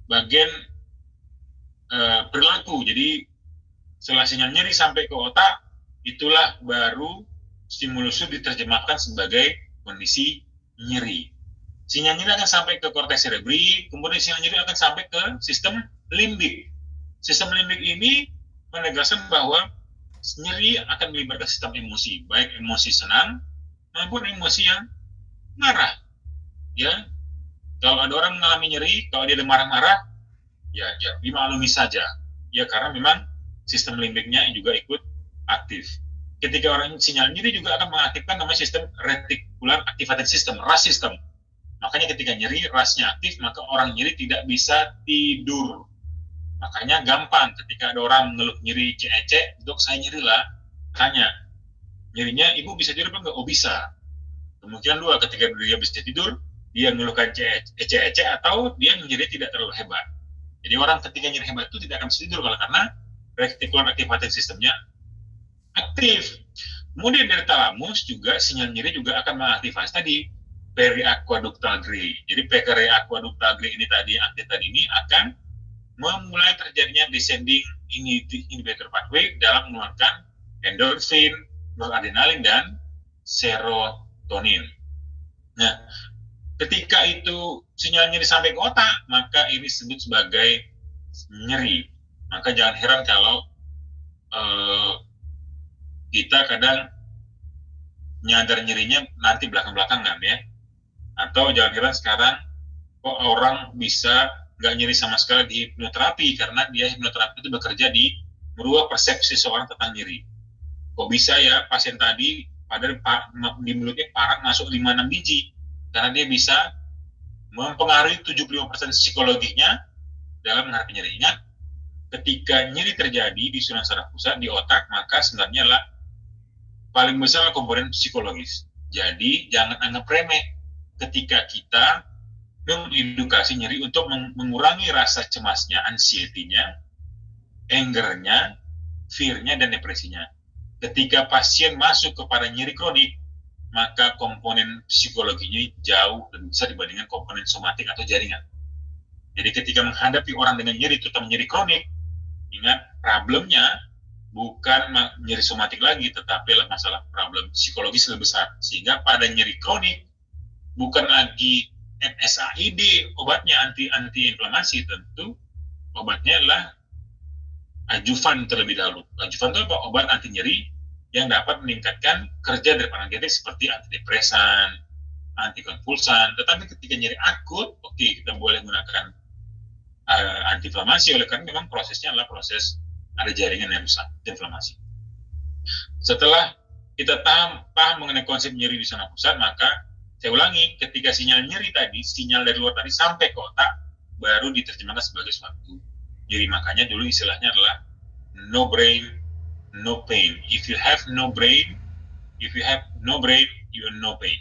bagian perilaku. Jadi setelah sinyal nyeri sampai ke otak, itulah baru stimulus itu diterjemahkan sebagai kondisi nyeri. Sinyal nyeri akan sampai ke korteks cerebri, kemudian sinyal nyeri akan sampai ke sistem limbik. Sistem limbik ini menegaskan bahwa nyeri akan melibatkan sistem emosi, baik emosi senang maupun emosi yang marah. Ya, kalau ada orang mengalami nyeri, kalau dia ada marah-marah, ya dimaklumi saja. Ya, karena memang sistem limbiknya juga ikut aktif. Ketika orang sinyal nyeri juga akan mengaktifkan namanya sistem reticular activating system, RAS system. Makanya ketika nyeri, RAS-nya aktif, maka orang nyeri tidak bisa tidur. Makanya gampang ketika ada orang mengeluh nyeri ece-ece, dok saya nyeri lah, tanya, nyerinya ibu bisa tidur apa enggak? Oh bisa. Kemungkinan dua, ketika dia bisa tidur, dia mengeluhkan ece-ece atau dia nyeri tidak terlalu hebat. Jadi orang ketika nyeri hebat itu tidak akan bisa tidur karena reticular activating systemnya aktif. Kemudian dari talamus juga sinyal nyeri juga akan mengaktifasi tadi periaqueductal gray. Jadi periaqueductal gray ini tadi aktif tadi ini akan memulai terjadinya descending inhibitor pathway dalam mengeluarkan endorfin, noradrenalin dan serotonin. Nah, ketika itu sinyal nyeri sampai ke otak, maka ini disebut sebagai nyeri. Maka jangan heran kalau kita kadang nyadar nyerinya nanti belakang-belakangan ya. Atau jangan heran sekarang kok orang bisa nggak nyeri sama sekali di hipnoterapi karena dia hipnoterapi itu bekerja di merubah persepsi seorang tentang nyeri. Kok bisa ya pasien tadi padahal di mulutnya parang masuk 5-6 biji karena dia bisa mempengaruhi 75% psikologinya dalam menghadapi nyeri. Ingat, ketika nyeri terjadi di saluran saraf pusat di otak, maka sebenarnya adalah paling besar komponen psikologis. Jadi jangan anggap remeh ketika kita mengedukasi nyeri untuk mengurangi rasa cemasnya, anxiety-nya, anger-nya, fear-nya, dan depresinya. Ketika pasien masuk kepada nyeri kronik, maka komponen psikologinya jauh lebih besar dibandingkan komponen somatik atau jaringan. Jadi ketika menghadapi orang dengan nyeri, terutama nyeri kronik, ingat problemnya bukan nyeri somatik lagi, tetapi adalah masalah problem psikologis lebih besar. Sehingga pada nyeri kronik, bukan lagi NSAID obatnya anti-inflamasi, tentu obatnya adalah adjuvan terlebih dahulu. Adjuvan itu apa? Obat anti nyeri yang dapat meningkatkan kerja dari analgetik seperti antidepresan, antikonvulsan. Tetapi ketika nyeri akut, oke, kita boleh menggunakan antiinflamasi, oleh karena memang prosesnya adalah proses ada jaringan yang rusak, inflamasi. Setelah kita paham mengenai konsep nyeri di saraf pusat, maka saya ulangi, ketika sinyal nyeri tadi, sinyal dari luar tadi sampai ke otak, baru diterjemahkan sebagai suatu nyeri. Makanya dulu istilahnya adalah no brain, no pain. If you have no brain, you have no pain.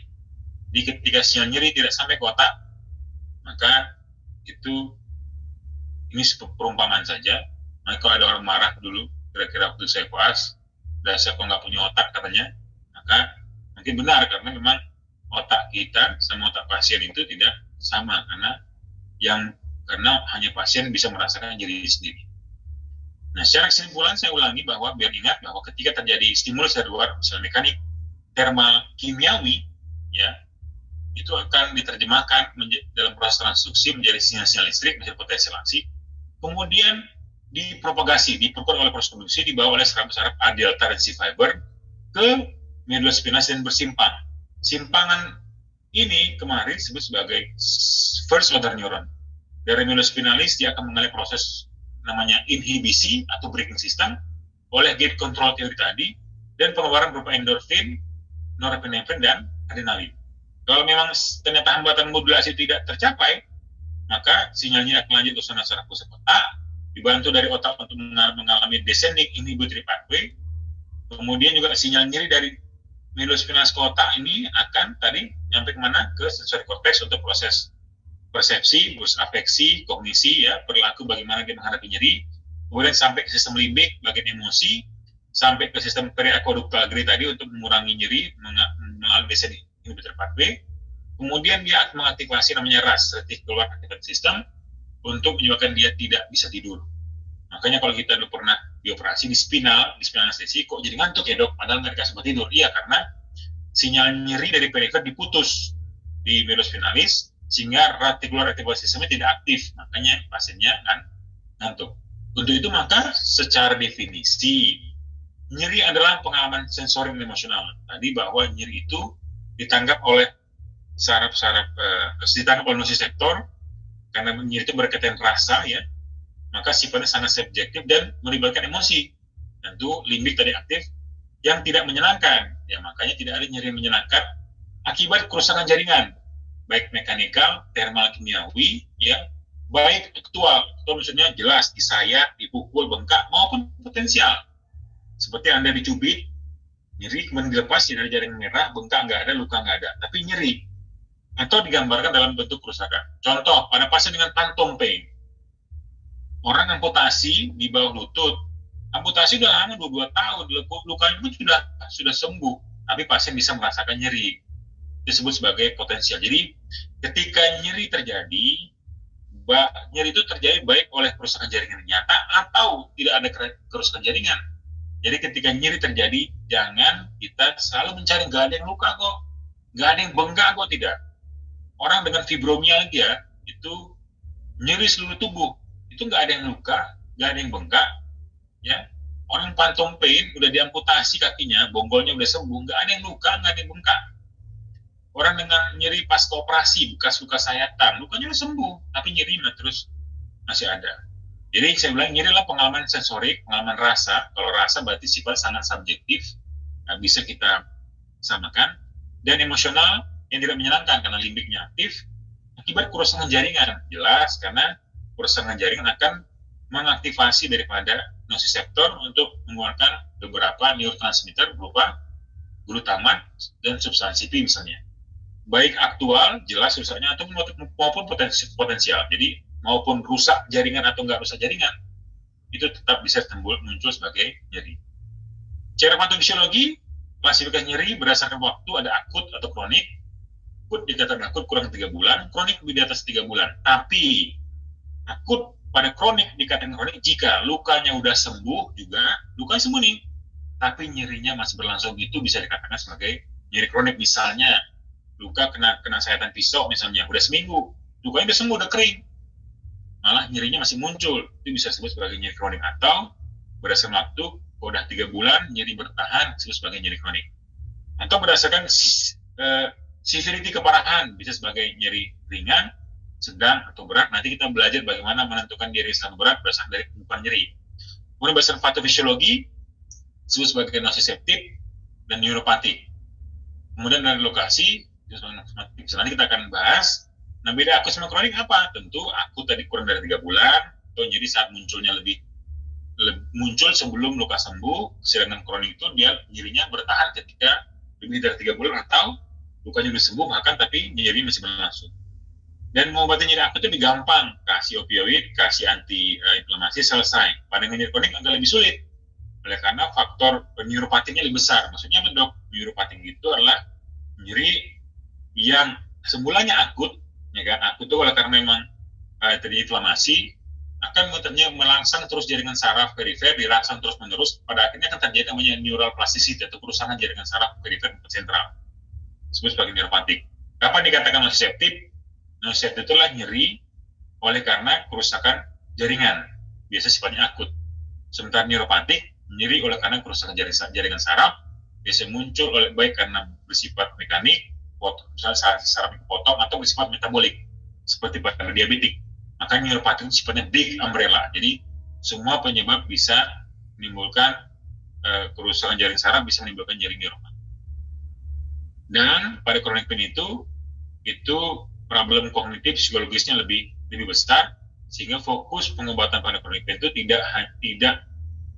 Jadi ketika sinyal nyeri tidak sampai ke otak, maka itu ini perumpamaan saja. Maka kalau ada orang marah dulu, kira-kira waktu saya koas, dasar kok nggak punya otak katanya, maka mungkin benar karena memang otak kita sama otak pasien itu tidak sama karena hanya pasien bisa merasakan nyeri sendiri. Nah, secara kesimpulan saya ulangi bahwa biar ingat bahwa ketika terjadi stimulus dari luar, misalnya mekanik, termal, kimiawi, ya, itu akan diterjemahkan dalam proses transduksi menjadi sinyal-sinyal listrik, menjadi potensial aksi, kemudian dipropagasi, diperkuat oleh proses konduksi, dibawa oleh saraf-saraf A delta dan C fiber ke medulla spinalis dan bersimpang. Simpangan ini kemarin disebut sebagai first order neuron. Dari medulla spinalis dia akan mengalami proses namanya inhibisi atau braking system. oleh gate control teori tadi, dan pengeluaran berupa endorfin, norepinefrin, dan adrenalin. Kalau memang ternyata hambatan modulasi tidak tercapai, maka sinyal nyeri akan lanjut ke zona saraf pusat otak, dibantu dari otak untuk mengalami descending inhibitory pathway. Kemudian juga sinyal nyeri dari medullospinalis ke otak ini akan tadi nyampe kemana? Ke sensory cortex untuk proses persepsi, terus afeksi, kognisi, ya, perilaku bagaimana dia menghadapi nyeri. Kemudian sampai ke sistem limbik, bagian emosi, sampai ke sistem periaqueductal gray tadi untuk mengurangi nyeri melalui descending inhibitory pathway. Kemudian dia akan mengaktifasi namanya RAS, reticular activating system, untuk menyebabkan dia tidak bisa tidur. Makanya kalau kita dulu pernah dioperasi di spinal anestesi, kok jadi ngantuk ya dok, padahal nggak dikasih obat tidur. Iya, karena sinyal nyeri dari perifer diputus di medullospinalis, sehingga reticular activating systemnya tidak aktif, makanya pasiennya akan ngantuk. Untuk itu maka secara definisi, nyeri adalah pengalaman sensori dan emosional. Tadi bahwa nyeri itu ditangkap oleh saraf-saraf, ditangkap oleh nociceptor, karena nyeri itu berkaitan rasa, ya, maka sifatnya sangat subjektif dan melibatkan emosi. Tentu limbik tadi aktif yang tidak menyenangkan, ya, makanya tidak ada nyeri yang menyenangkan akibat kerusakan jaringan, baik mekanikal, termal, kimiawi, ya, baik aktual, atau maksudnya jelas disayat, dipukul, bengkak, maupun potensial. Seperti Anda dicubit, nyeri, kemudian dilepas, dari jaringan merah, bengkak nggak ada, luka nggak ada, tapi nyeri. Atau digambarkan dalam bentuk kerusakan. Contoh, pada pasien dengan phantom pain. Orang amputasi di bawah lutut. Amputasi udah lama, 22 tahun, lukanya pun sudah sembuh, tapi pasien bisa merasakan nyeri. Disebut sebagai potensial. Jadi, ketika nyeri terjadi, nyeri itu terjadi baik oleh kerusakan jaringan nyata atau tidak ada kerusakan jaringan. Jadi ketika nyeri terjadi, jangan kita selalu mencari nggak ada yang luka kok, nggak ada yang bengkak kok, tidak. Orang dengan fibromialgia itu nyeri seluruh tubuh, itu nggak ada yang luka, nggak ada yang bengkak, ya. Orang phantom pain udah diamputasi kakinya, bonggolnya udah sembuh, nggak ada yang luka, nggak ada yang bengkak. Orang dengan nyeri pasca operasi, bekas luka sayatan, lukanya udah sembuh, tapi nyeri terus masih ada. Jadi saya bilang nyeri adalah pengalaman sensorik, pengalaman rasa. Kalau rasa berarti sifat sangat subjektif, nggak bisa kita samakan. Dan emosional yang tidak menyenangkan karena limbiknya aktif akibat kerusakan jaringan. Jelas, karena kerusakan jaringan akan mengaktifasi daripada nociceptor untuk mengeluarkan beberapa neurotransmitter berupa glutamat dan substansi P misalnya. Baik aktual, jelas rusaknya, atau maupun potensial. Jadi maupun rusak jaringan atau nggak rusak jaringan, itu tetap bisa muncul sebagai nyeri. Cara patofisiologi, klasifikasi nyeri berdasarkan waktu, ada akut atau kronik. Akut dikatakan akut kurang 3 bulan, kronik lebih di atas 3 bulan. Tapi akut pada kronik dikatakan kronik jika lukanya udah sembuh juga, lukanya sembuh nih, tapi nyerinya masih berlangsung, itu bisa dikatakan sebagai nyeri kronik. Misalnya luka kena sayatan pisau misalnya, udah seminggu, lukanya udah sembuh, udah kering, malah nyerinya masih muncul, itu bisa disebut sebagai nyeri kronik. Atau berdasarkan waktu, udah 3 bulan nyeri bertahan, disebut sebagai nyeri kronik. Atau berdasarkan severity keparahan, bisa sebagai nyeri ringan, sedang, atau berat. Nanti kita belajar bagaimana menentukan nyeri sedang berat berdasarkan dari penyebab nyeri. Kemudian berdasarkan patofisiologi, disebut sebagai nociceptif dan neuropatik. Kemudian dari lokasi, nanti kita akan bahas. Nah, beda akut sama kronik apa? Tentu akut tadi kurang dari 3 bulan, atau nyeri saat munculnya muncul sebelum luka sembuh. Sedangkan kronik itu dia nyerinya bertahan ketika lebih dari 3 bulan, atau lukanya sudah sembuh bahkan tapi nyeri masih berlangsung. Dan mengobati nyeri akut itu gampang, kasih opioid, kasih anti inflamasi, selesai. Pada nyeri kronik agak lebih sulit, oleh karena faktor neuropatiknya lebih besar. Maksudnya apa dok? Neuropatik itu adalah nyeri yang semulanya akut, ya kan? Akut itu oleh karena memang terjadi inflamasi, akan melangsang terus jaringan saraf perifer, dirangsang terus menerus, pada akhirnya akan terjadi namanya neural plasticity atau kerusakan jaringan saraf perifer sentral, disebut sebagai neuropatik. Kapan dikatakan nociceptif? Nociceptif itulah nyeri oleh karena kerusakan jaringan, biasa sifatnya akut. Sementara neuropatik, nyeri oleh karena kerusakan jaringan saraf, biasa muncul oleh baik karena bersifat mekanik, misalnya saraf potong, atau bersifat metabolik, seperti pada diabetik. Maka neuropatik sifatnya big umbrella. Jadi semua penyebab bisa menimbulkan kerusakan jaring saraf bisa menimbulkan nyeri neuropatik. Dan pada chronic pain itu problem kognitif psikologisnya lebih besar, sehingga fokus pengobatan pada chronic pain itu tidak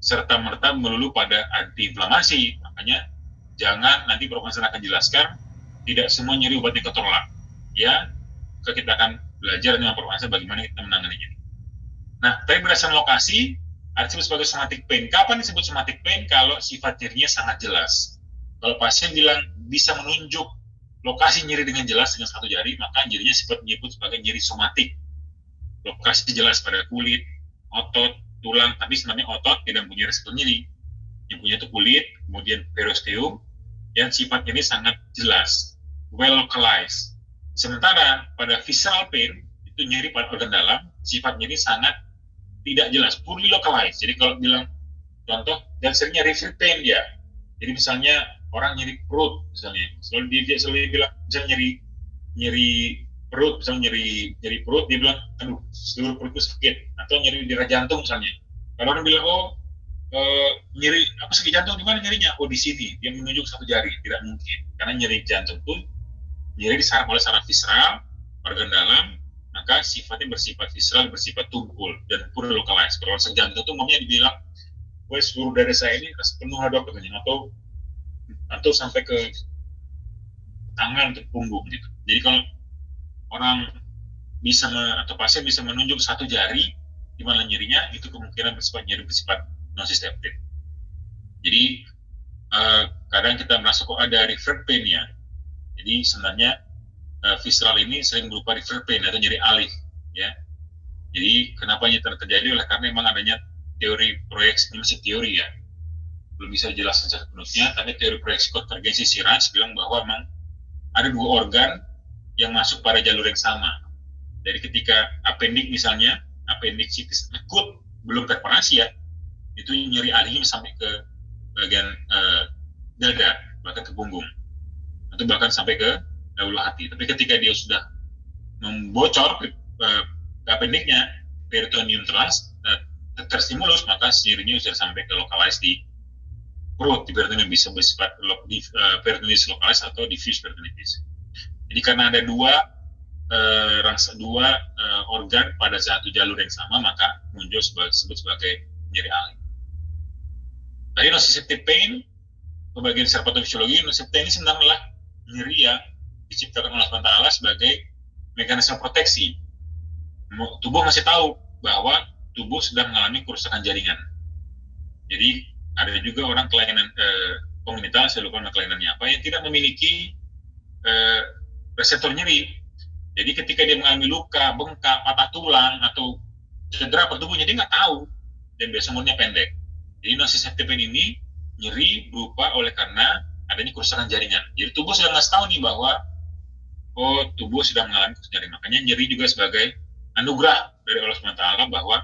serta-merta melulu pada antiinflamasi. Makanya jangan, nanti Prof. Hasan akan jelaskan, tidak semua nyeri obatnya ketolak. Ya, kita akan belajar dengan Prof. Hasan bagaimana kita menanganinya. Nah, tapi berdasarkan lokasi, ada disebut sebagai somatic pain. Kapan disebut somatic pain? Kalau sifat nyerinya sangat jelas. Kalau pasien bilang bisa menunjuk lokasi nyeri dengan jelas dengan satu jari, maka nyerinya disebut sebagai nyeri somatik. Lokasi jelas pada kulit, otot, tulang, tapi sebenarnya otot tidak punya reseptor nyeri. Yang punya itu kulit, kemudian periosteum, yang sifatnya ini sangat jelas, well localized. Sementara pada visceral pain, itu nyeri pada organ dalam, sifatnya ini sangat tidak jelas, poorly localized. Jadi kalau bilang contoh, dan seringnya refill pain dia. Jadi misalnya orang nyeri perut, misalnya, dia selalu bilang, misalnya nyeri perut, misalnya nyeri perut, dia bilang, aduh, seluruh perut itu sakit, atau nyeri di jantung misalnya. Kalau orang bilang, nyeri apa, sakit jantung di mana nyerinya? Oh, di sini. Dia menunjuk satu jari. Tidak mungkin, karena nyeri jantung itu nyeri disaraf oleh saraf visceral, organ dalam, maka sifatnya bersifat visceral, bersifat tumpul dan pure localized. Kalau sakit jantung itu umumnya dibilang, seluruh dada saya ini penuh dok, atau sampai ke tangan atau punggung gitu. Jadi kalau orang bisa atau pasien bisa menunjuk satu jari di mana nyerinya, itu kemungkinan bersifat non-systemic. Jadi kadang kita merasa kok ada referred pain ya. Jadi sebenarnya visceral ini sering berupa referred pain atau nyeri alih ya. Jadi kenapa ini terjadi? Oleh karena memang adanya teori proyeksi, ini masih teori ya, belum bisa dijelaskan secara penuhnya, tapi teori proyeksi konvergensi Siraj bilang bahwa memang ada dua organ yang masuk pada jalur yang sama. Jadi ketika appendix misalnya, appendicitis akut belum terparasi ya, itu nyeri alihnya sampai ke bagian dada, bahkan ke punggung, atau bahkan sampai ke ulu hati. Tapi ketika dia sudah membocor ke appendixnya, peritoneum terstimulus, maka nyerinya sudah sampai ke localized di perut, di peritoneum, bisa bersifat peritonitis localized atau diffuse peritonitis. Jadi karena ada dua organ pada satu jalur yang sama, maka muncul disebut sebagai nyeri alih. Tadi nociceptive pain, bagian secara patofisiologi, nociceptive pain ini sebenarnya adalah nyeri yang diciptakan oleh Allah sebagai mekanisme proteksi. Tubuh masih tahu bahwa tubuh sedang mengalami kerusakan jaringan. Jadi ada juga orang kelainan kongenital, saya lupa kelainannya apa, yang tidak memiliki reseptor nyeri. Jadi ketika dia mengalami luka, bengkak, patah tulang, atau cedera pada tubuhnya, dia nggak tahu, dan biasa umurnya pendek. Jadi nociceptive pain ini nyeri berupa oleh karena adanya kerusakan jaringan. Jadi tubuh sudah ngasih tahu nih bahwa tubuh sedang mengalami kerusakan jaringan. Makanya nyeri juga sebagai anugerah dari Allah SWT bahwa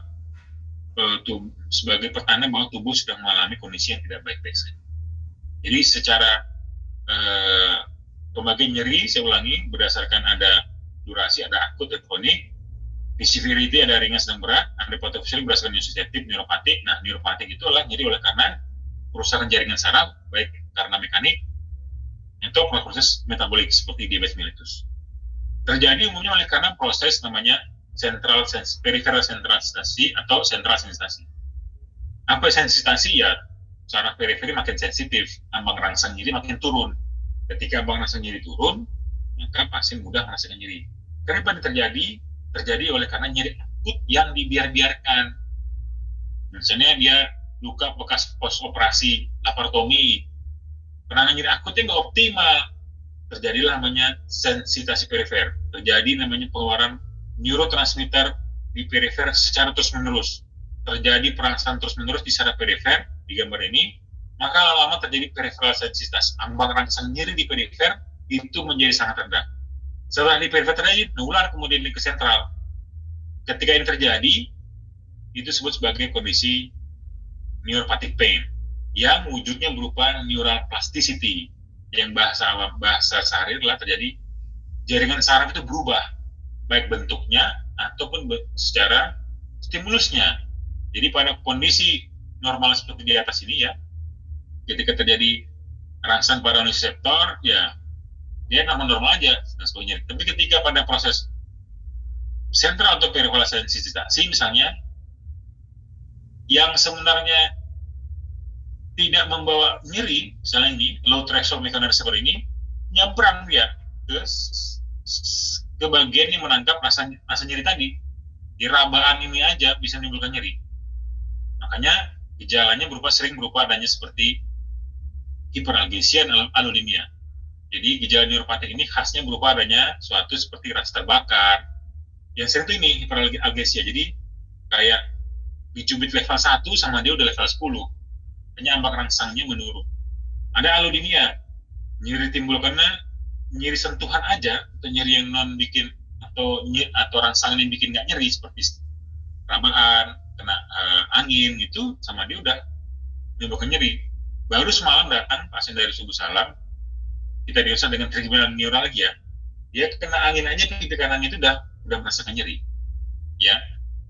sebagai pertanda bahwa tubuh sedang mengalami kondisi yang tidak baik-baik saja. Jadi secara pembagian nyeri, saya ulangi, berdasarkan ada durasi, ada akut dan kronik. Di severity ada ringan, sedang, berat. Ada patofisiologi berdasarkan nociceptive, neuropatik. Nah, neuropatik itu adalah nyeri oleh karena kerusakan jaringan saraf, baik karena mekanik atau proses metabolik seperti diabetes mellitus. Terjadi umumnya oleh karena proses namanya peripheral central sensitasi atau central sensitasi. Apa sensitasi? Ya, saraf periferi makin sensitif, ambang rangsang nyeri makin turun. Ketika ambang rangsang nyeri turun, maka pasien mudah merasakan nyeri. Kenapa ini terjadi oleh karena nyeri akut yang dibiarkan. Misalnya dia luka bekas pos operasi laparotomi, penanganan nyeri akutnya nggak optimal, terjadilah namanya sensitasi perifer. Terjadi namanya pengeluaran neurotransmitter di perifer secara terus-menerus. Terjadi perangsang terus-menerus di saraf perifer, di gambar ini, maka lama-lama terjadi peripheral sensitivitas. Ambang rangsang nyeri di perifer itu menjadi sangat rendah. Setelah di perifer terjadi, nular kemudian ke sentral. Ketika ini terjadi, itu disebut sebagai kondisi neuropathic pain, yang wujudnya berupa neural plasticity, yang bahasa sehari adalah terjadi jaringan saraf itu berubah, baik bentuknya ataupun secara stimulusnya. Jadi pada kondisi normal seperti di atas ini ya, Ketika terjadi rangsang pada reseptor, ya dia normal aja dan sebagainya. Tapi ketika pada proses sentral atau peripheral sensitizasi misalnya, yang sebenarnya tidak membawa nyeri, misalnya ini low threshold mechanism ini nyebrang dia ke bagian yang menangkap rasa nyeri tadi. Di rabaan ini aja bisa menimbulkan nyeri. Makanya gejalanya sering berupa adanya seperti hiperalgesia dan alodinia. Jadi gejala neuropatik ini khasnya berupa adanya suatu seperti rasa terbakar. Yang sering itu ini hiperalgesia. Jadi kayak dicubit level 1 sama dia udah level 10. Hanya ambang rangsangnya menurun. Ada alodinia, nyeri timbul karena nyeri sentuhan aja, atau nyeri yang non bikin atau rangsangan yang bikin nggak nyeri seperti rabaan, kena angin gitu, sama dia udah menimbulkan nyeri. Baru semalam datang pasien dari Subuh Salam, kita diurus dengan trigeminal neuralgia, dia kena angin aja, pipi kanannya itu udah merasakan nyeri, ya.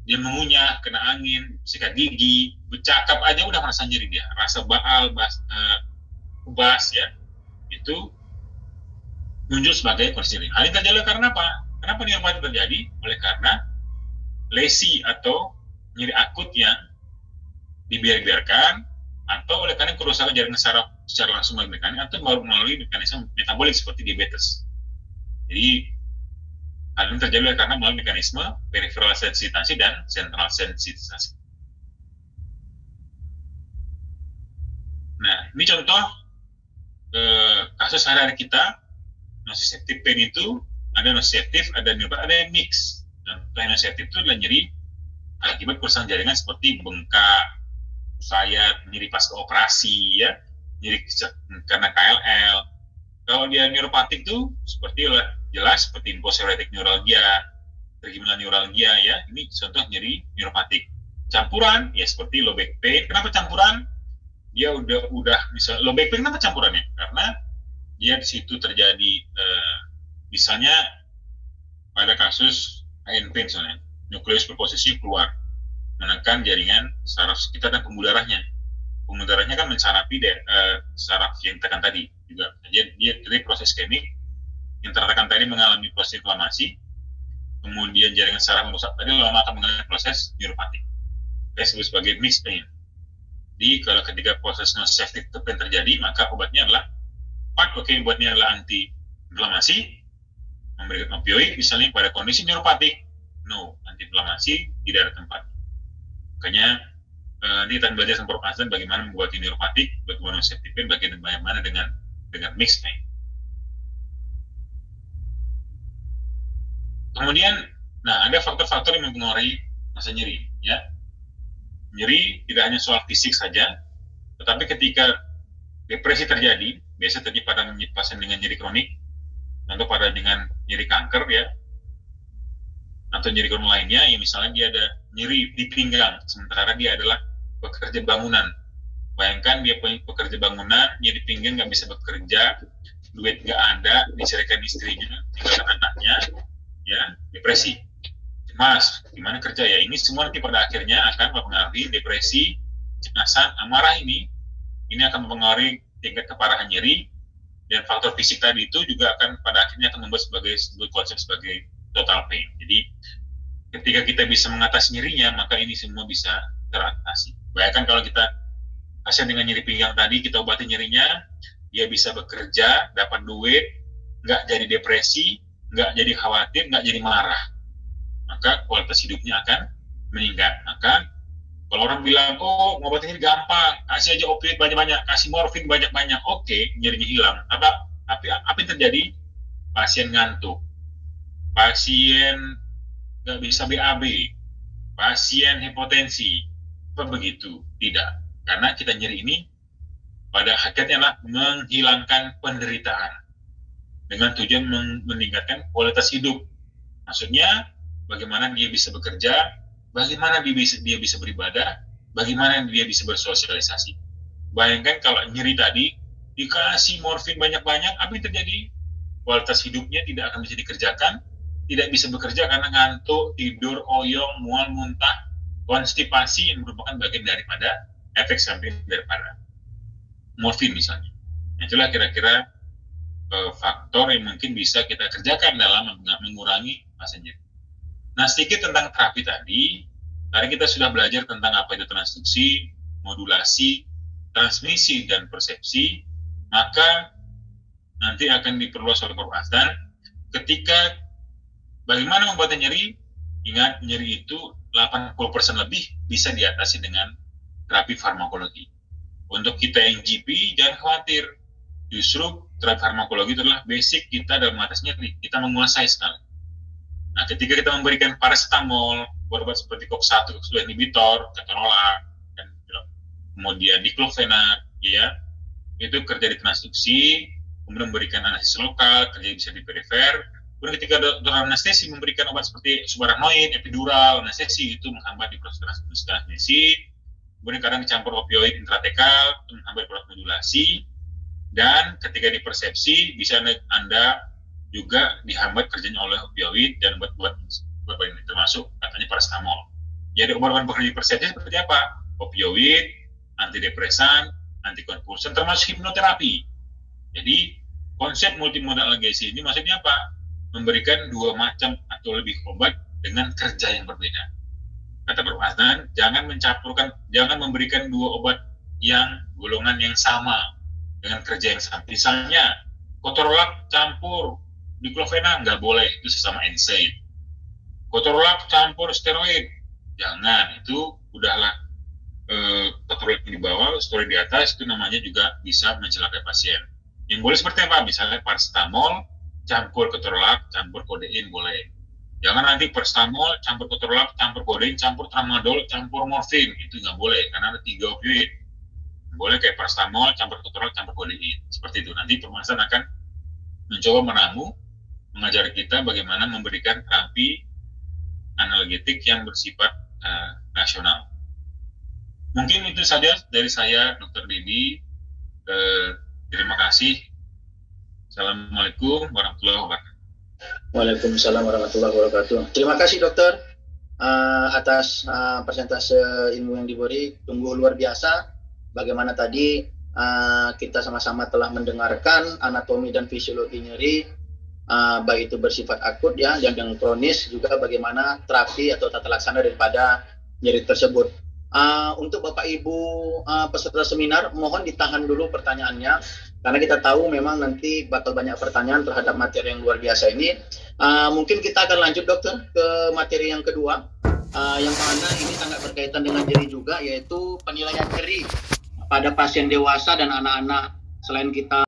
Dia mengunyah, kena angin, sikat gigi, bercakap aja udah merasa nyeri dia, rasa baal, bas, ya, itu muncul sebagai kondisi nyeri. Hal ini terjadi karena apa? Kenapa neuropati terjadi? Oleh karena lesi atau nyeri akut yang dibiarkan, atau oleh karena kerusakan jaringan saraf secara langsung melalui mekanik, atau melalui mekanisme metabolik seperti diabetes. Jadi hal ini terjadi karena melalui mekanisme peripheral sensitizasi dan central sensitizasi. Nah, ini contoh kasus hari-hari kita. Nociceptive pain itu ada nociceptive, ada neuropati, ada yang mix. Contoh nociceptive itu adalah nyeri akibat kerusakan jaringan seperti bengkak, sayat, nyeri pasca operasi, ya, nyeri karena KLL. Kalau dia neuropatik itu seperti jelas seperti imposeretic neuralgia, trigeminal neuralgia, ya, ini contoh nyeri neuropatik. Campuran ya seperti low back pain. Kenapa campuran? Dia udah misal low back pain, kenapa campurannya? Karena dia di situ terjadi misalnya pada kasus ANP misalnya, nukleus preposisi keluar menekan jaringan saraf sekitar dan pembuluh darahnya. Pembuluh darahnya kan mensarapi saraf yang tekan tadi juga. Dia dari proses iskemik yang tertekan tadi mengalami proses inflamasi, kemudian jaringan saraf merusak tadi lama akan mengalami proses neuropatik. Kita sebut sebagai mixed pain. Jadi kalau ketika proses nociceptive pain terjadi, maka obatnya adalah obatnya adalah anti-inflamasi, memberikan opioid, misalnya pada kondisi neuropatik, no, anti-inflamasi tidak ada tempat. Makanya nanti kita belajar sama Prof. Azlan bagaimana membuat neuropatik, bagaimana nociceptive pain, bagaimana dengan mixed pain. Kemudian, nah ada faktor-faktor yang mempengaruhi masa nyeri, ya. Nyeri tidak hanya soal fisik saja, tetapi ketika depresi terjadi, biasa terjadi pada pasien dengan nyeri kronik, atau pada dengan nyeri kanker, ya, atau nyeri kronik lainnya, ya misalnya dia ada nyeri di pinggang, sementara dia adalah pekerja bangunan. Bayangkan dia pekerja bangunan, nyeri pinggang, nggak bisa bekerja, duit nggak ada, diceraikan istrinya, tinggalkan anaknya, ya, depresi, cemas, gimana kerja ya, ini semua nanti pada akhirnya akan mempengaruhi depresi, cemasan, amarah ini akan mempengaruhi tingkat keparahan nyeri, dan faktor fisik tadi itu juga akan pada akhirnya akan membuat konsep sebagai total pain. Jadi ketika kita bisa mengatasi nyerinya, maka ini semua bisa teratasi. Bayangkan kalau kita pasien dengan nyeri pinggang tadi, kita obati nyerinya, dia bisa bekerja, dapat duit, nggak jadi depresi, nggak jadi khawatir, nggak jadi marah, maka kualitas hidupnya akan meningkat. Maka kalau orang bilang, oh ngobatin nyeri gampang, kasih aja opioid banyak-banyak, kasih morfin banyak-banyak, oke, nyerinya hilang. Tapi apa yang terjadi? Pasien ngantuk, pasien nggak bisa BAB, pasien hipotensi, apa begitu? Tidak, karena kita nyeri ini pada hakikatnya adalah menghilangkan penderitaan dengan tujuan meningkatkan kualitas hidup. Maksudnya bagaimana dia bisa bekerja, bagaimana dia bisa beribadah, bagaimana dia bisa bersosialisasi. Bayangkan kalau nyeri tadi dikasih morfin banyak-banyak, apa yang terjadi? Kualitas hidupnya tidak akan bisa dikerjakan, tidak bisa bekerja karena ngantuk, tidur, oyong, mual, muntah, konstipasi yang merupakan bagian daripada efek samping daripada morfin misalnya. Itulah kira-kira faktor yang mungkin bisa kita kerjakan dalam mengurangi masa nyeri. Nah, sedikit tentang terapi tadi kita sudah belajar tentang apa itu transduksi, modulasi, transmisi, dan persepsi. Maka nanti akan diperluas oleh Prof. Azdan ketika bagaimana membuatnya nyeri. Ingat, nyeri itu 80% lebih bisa diatasi dengan terapi farmakologi. Untuk kita yang GP, jangan khawatir. Justru terapi farmakologi itu adalah basic kita dalam mengatasi nyeri. Kita menguasai sekali. Nah, ketika kita memberikan paracetamol, obat seperti COX-1, COX-2 inhibitor, ketorolac, dan kemudian diclofenac, ya, itu kerja di transduksi, kemudian memberikan anestesi lokal, kerja bisa di perifer. Kemudian ketika dokter anestesi memberikan obat seperti subarachnoid, epidural, anestesi, itu menghambat di proses transmisi. Kemudian kadang dicampur opioid intratekal, itu menghambat proses modulasi. Dan ketika di persepsi, bisa Anda juga dihambat kerjanya oleh opioid dan obat-obat ini termasuk katanya paracetamol. Jadi obat-obat bekerja di persepsi seperti apa? Opioid, antidepresan, antikonvulsan, termasuk hipnoterapi. Jadi konsep multimodal analgesi ini maksudnya apa? Memberikan dua macam atau lebih obat dengan kerja yang berbeda. Kata Prof. Azdan, jangan memberikan dua obat yang golongan yang sama dengan kerja yang sama. Misalnya ketorolac campur diclofenac nggak boleh, itu sesama NSAID. Ketorolac campur steroid, jangan, itu udahlah ketorolac di bawah, steroid di atas, itu namanya juga bisa mencelakai pasien. Yang boleh seperti apa? Misalnya paracetamol campur ketorolac, campur kodein boleh. Jangan nanti paracetamol campur ketorolac, campur kodein, campur tramadol, campur morfin, itu nggak boleh karena ada 3 opioid. Boleh kayak paracetamol campur ketorolac, campur kodein. Seperti itu. Nanti pembahasan akan mencoba meramu, mengajar kita bagaimana memberikan terapi analgetik yang bersifat nasional. Mungkin itu saja dari saya, Dr. Didi. Terima kasih. Assalamualaikum warahmatullahi wabarakatuh. Waalaikumsalam warahmatullahi wabarakatuh. Terima kasih dokter atas presentase ilmu yang diberi. Sungguh luar biasa. Bagaimana tadi kita sama-sama telah mendengarkan anatomi dan fisiologi nyeri, baik itu bersifat akut ya, dan yang kronis, juga bagaimana terapi atau tata laksana daripada nyeri tersebut. Untuk Bapak Ibu peserta seminar, mohon ditahan dulu pertanyaannya, karena kita tahu memang nanti bakal banyak pertanyaan terhadap materi yang luar biasa ini. Mungkin kita akan lanjut dokter ke materi yang kedua, yang mana ini sangat berkaitan dengan nyeri juga, yaitu penilaian nyeri pada pasien dewasa dan anak-anak. Selain kita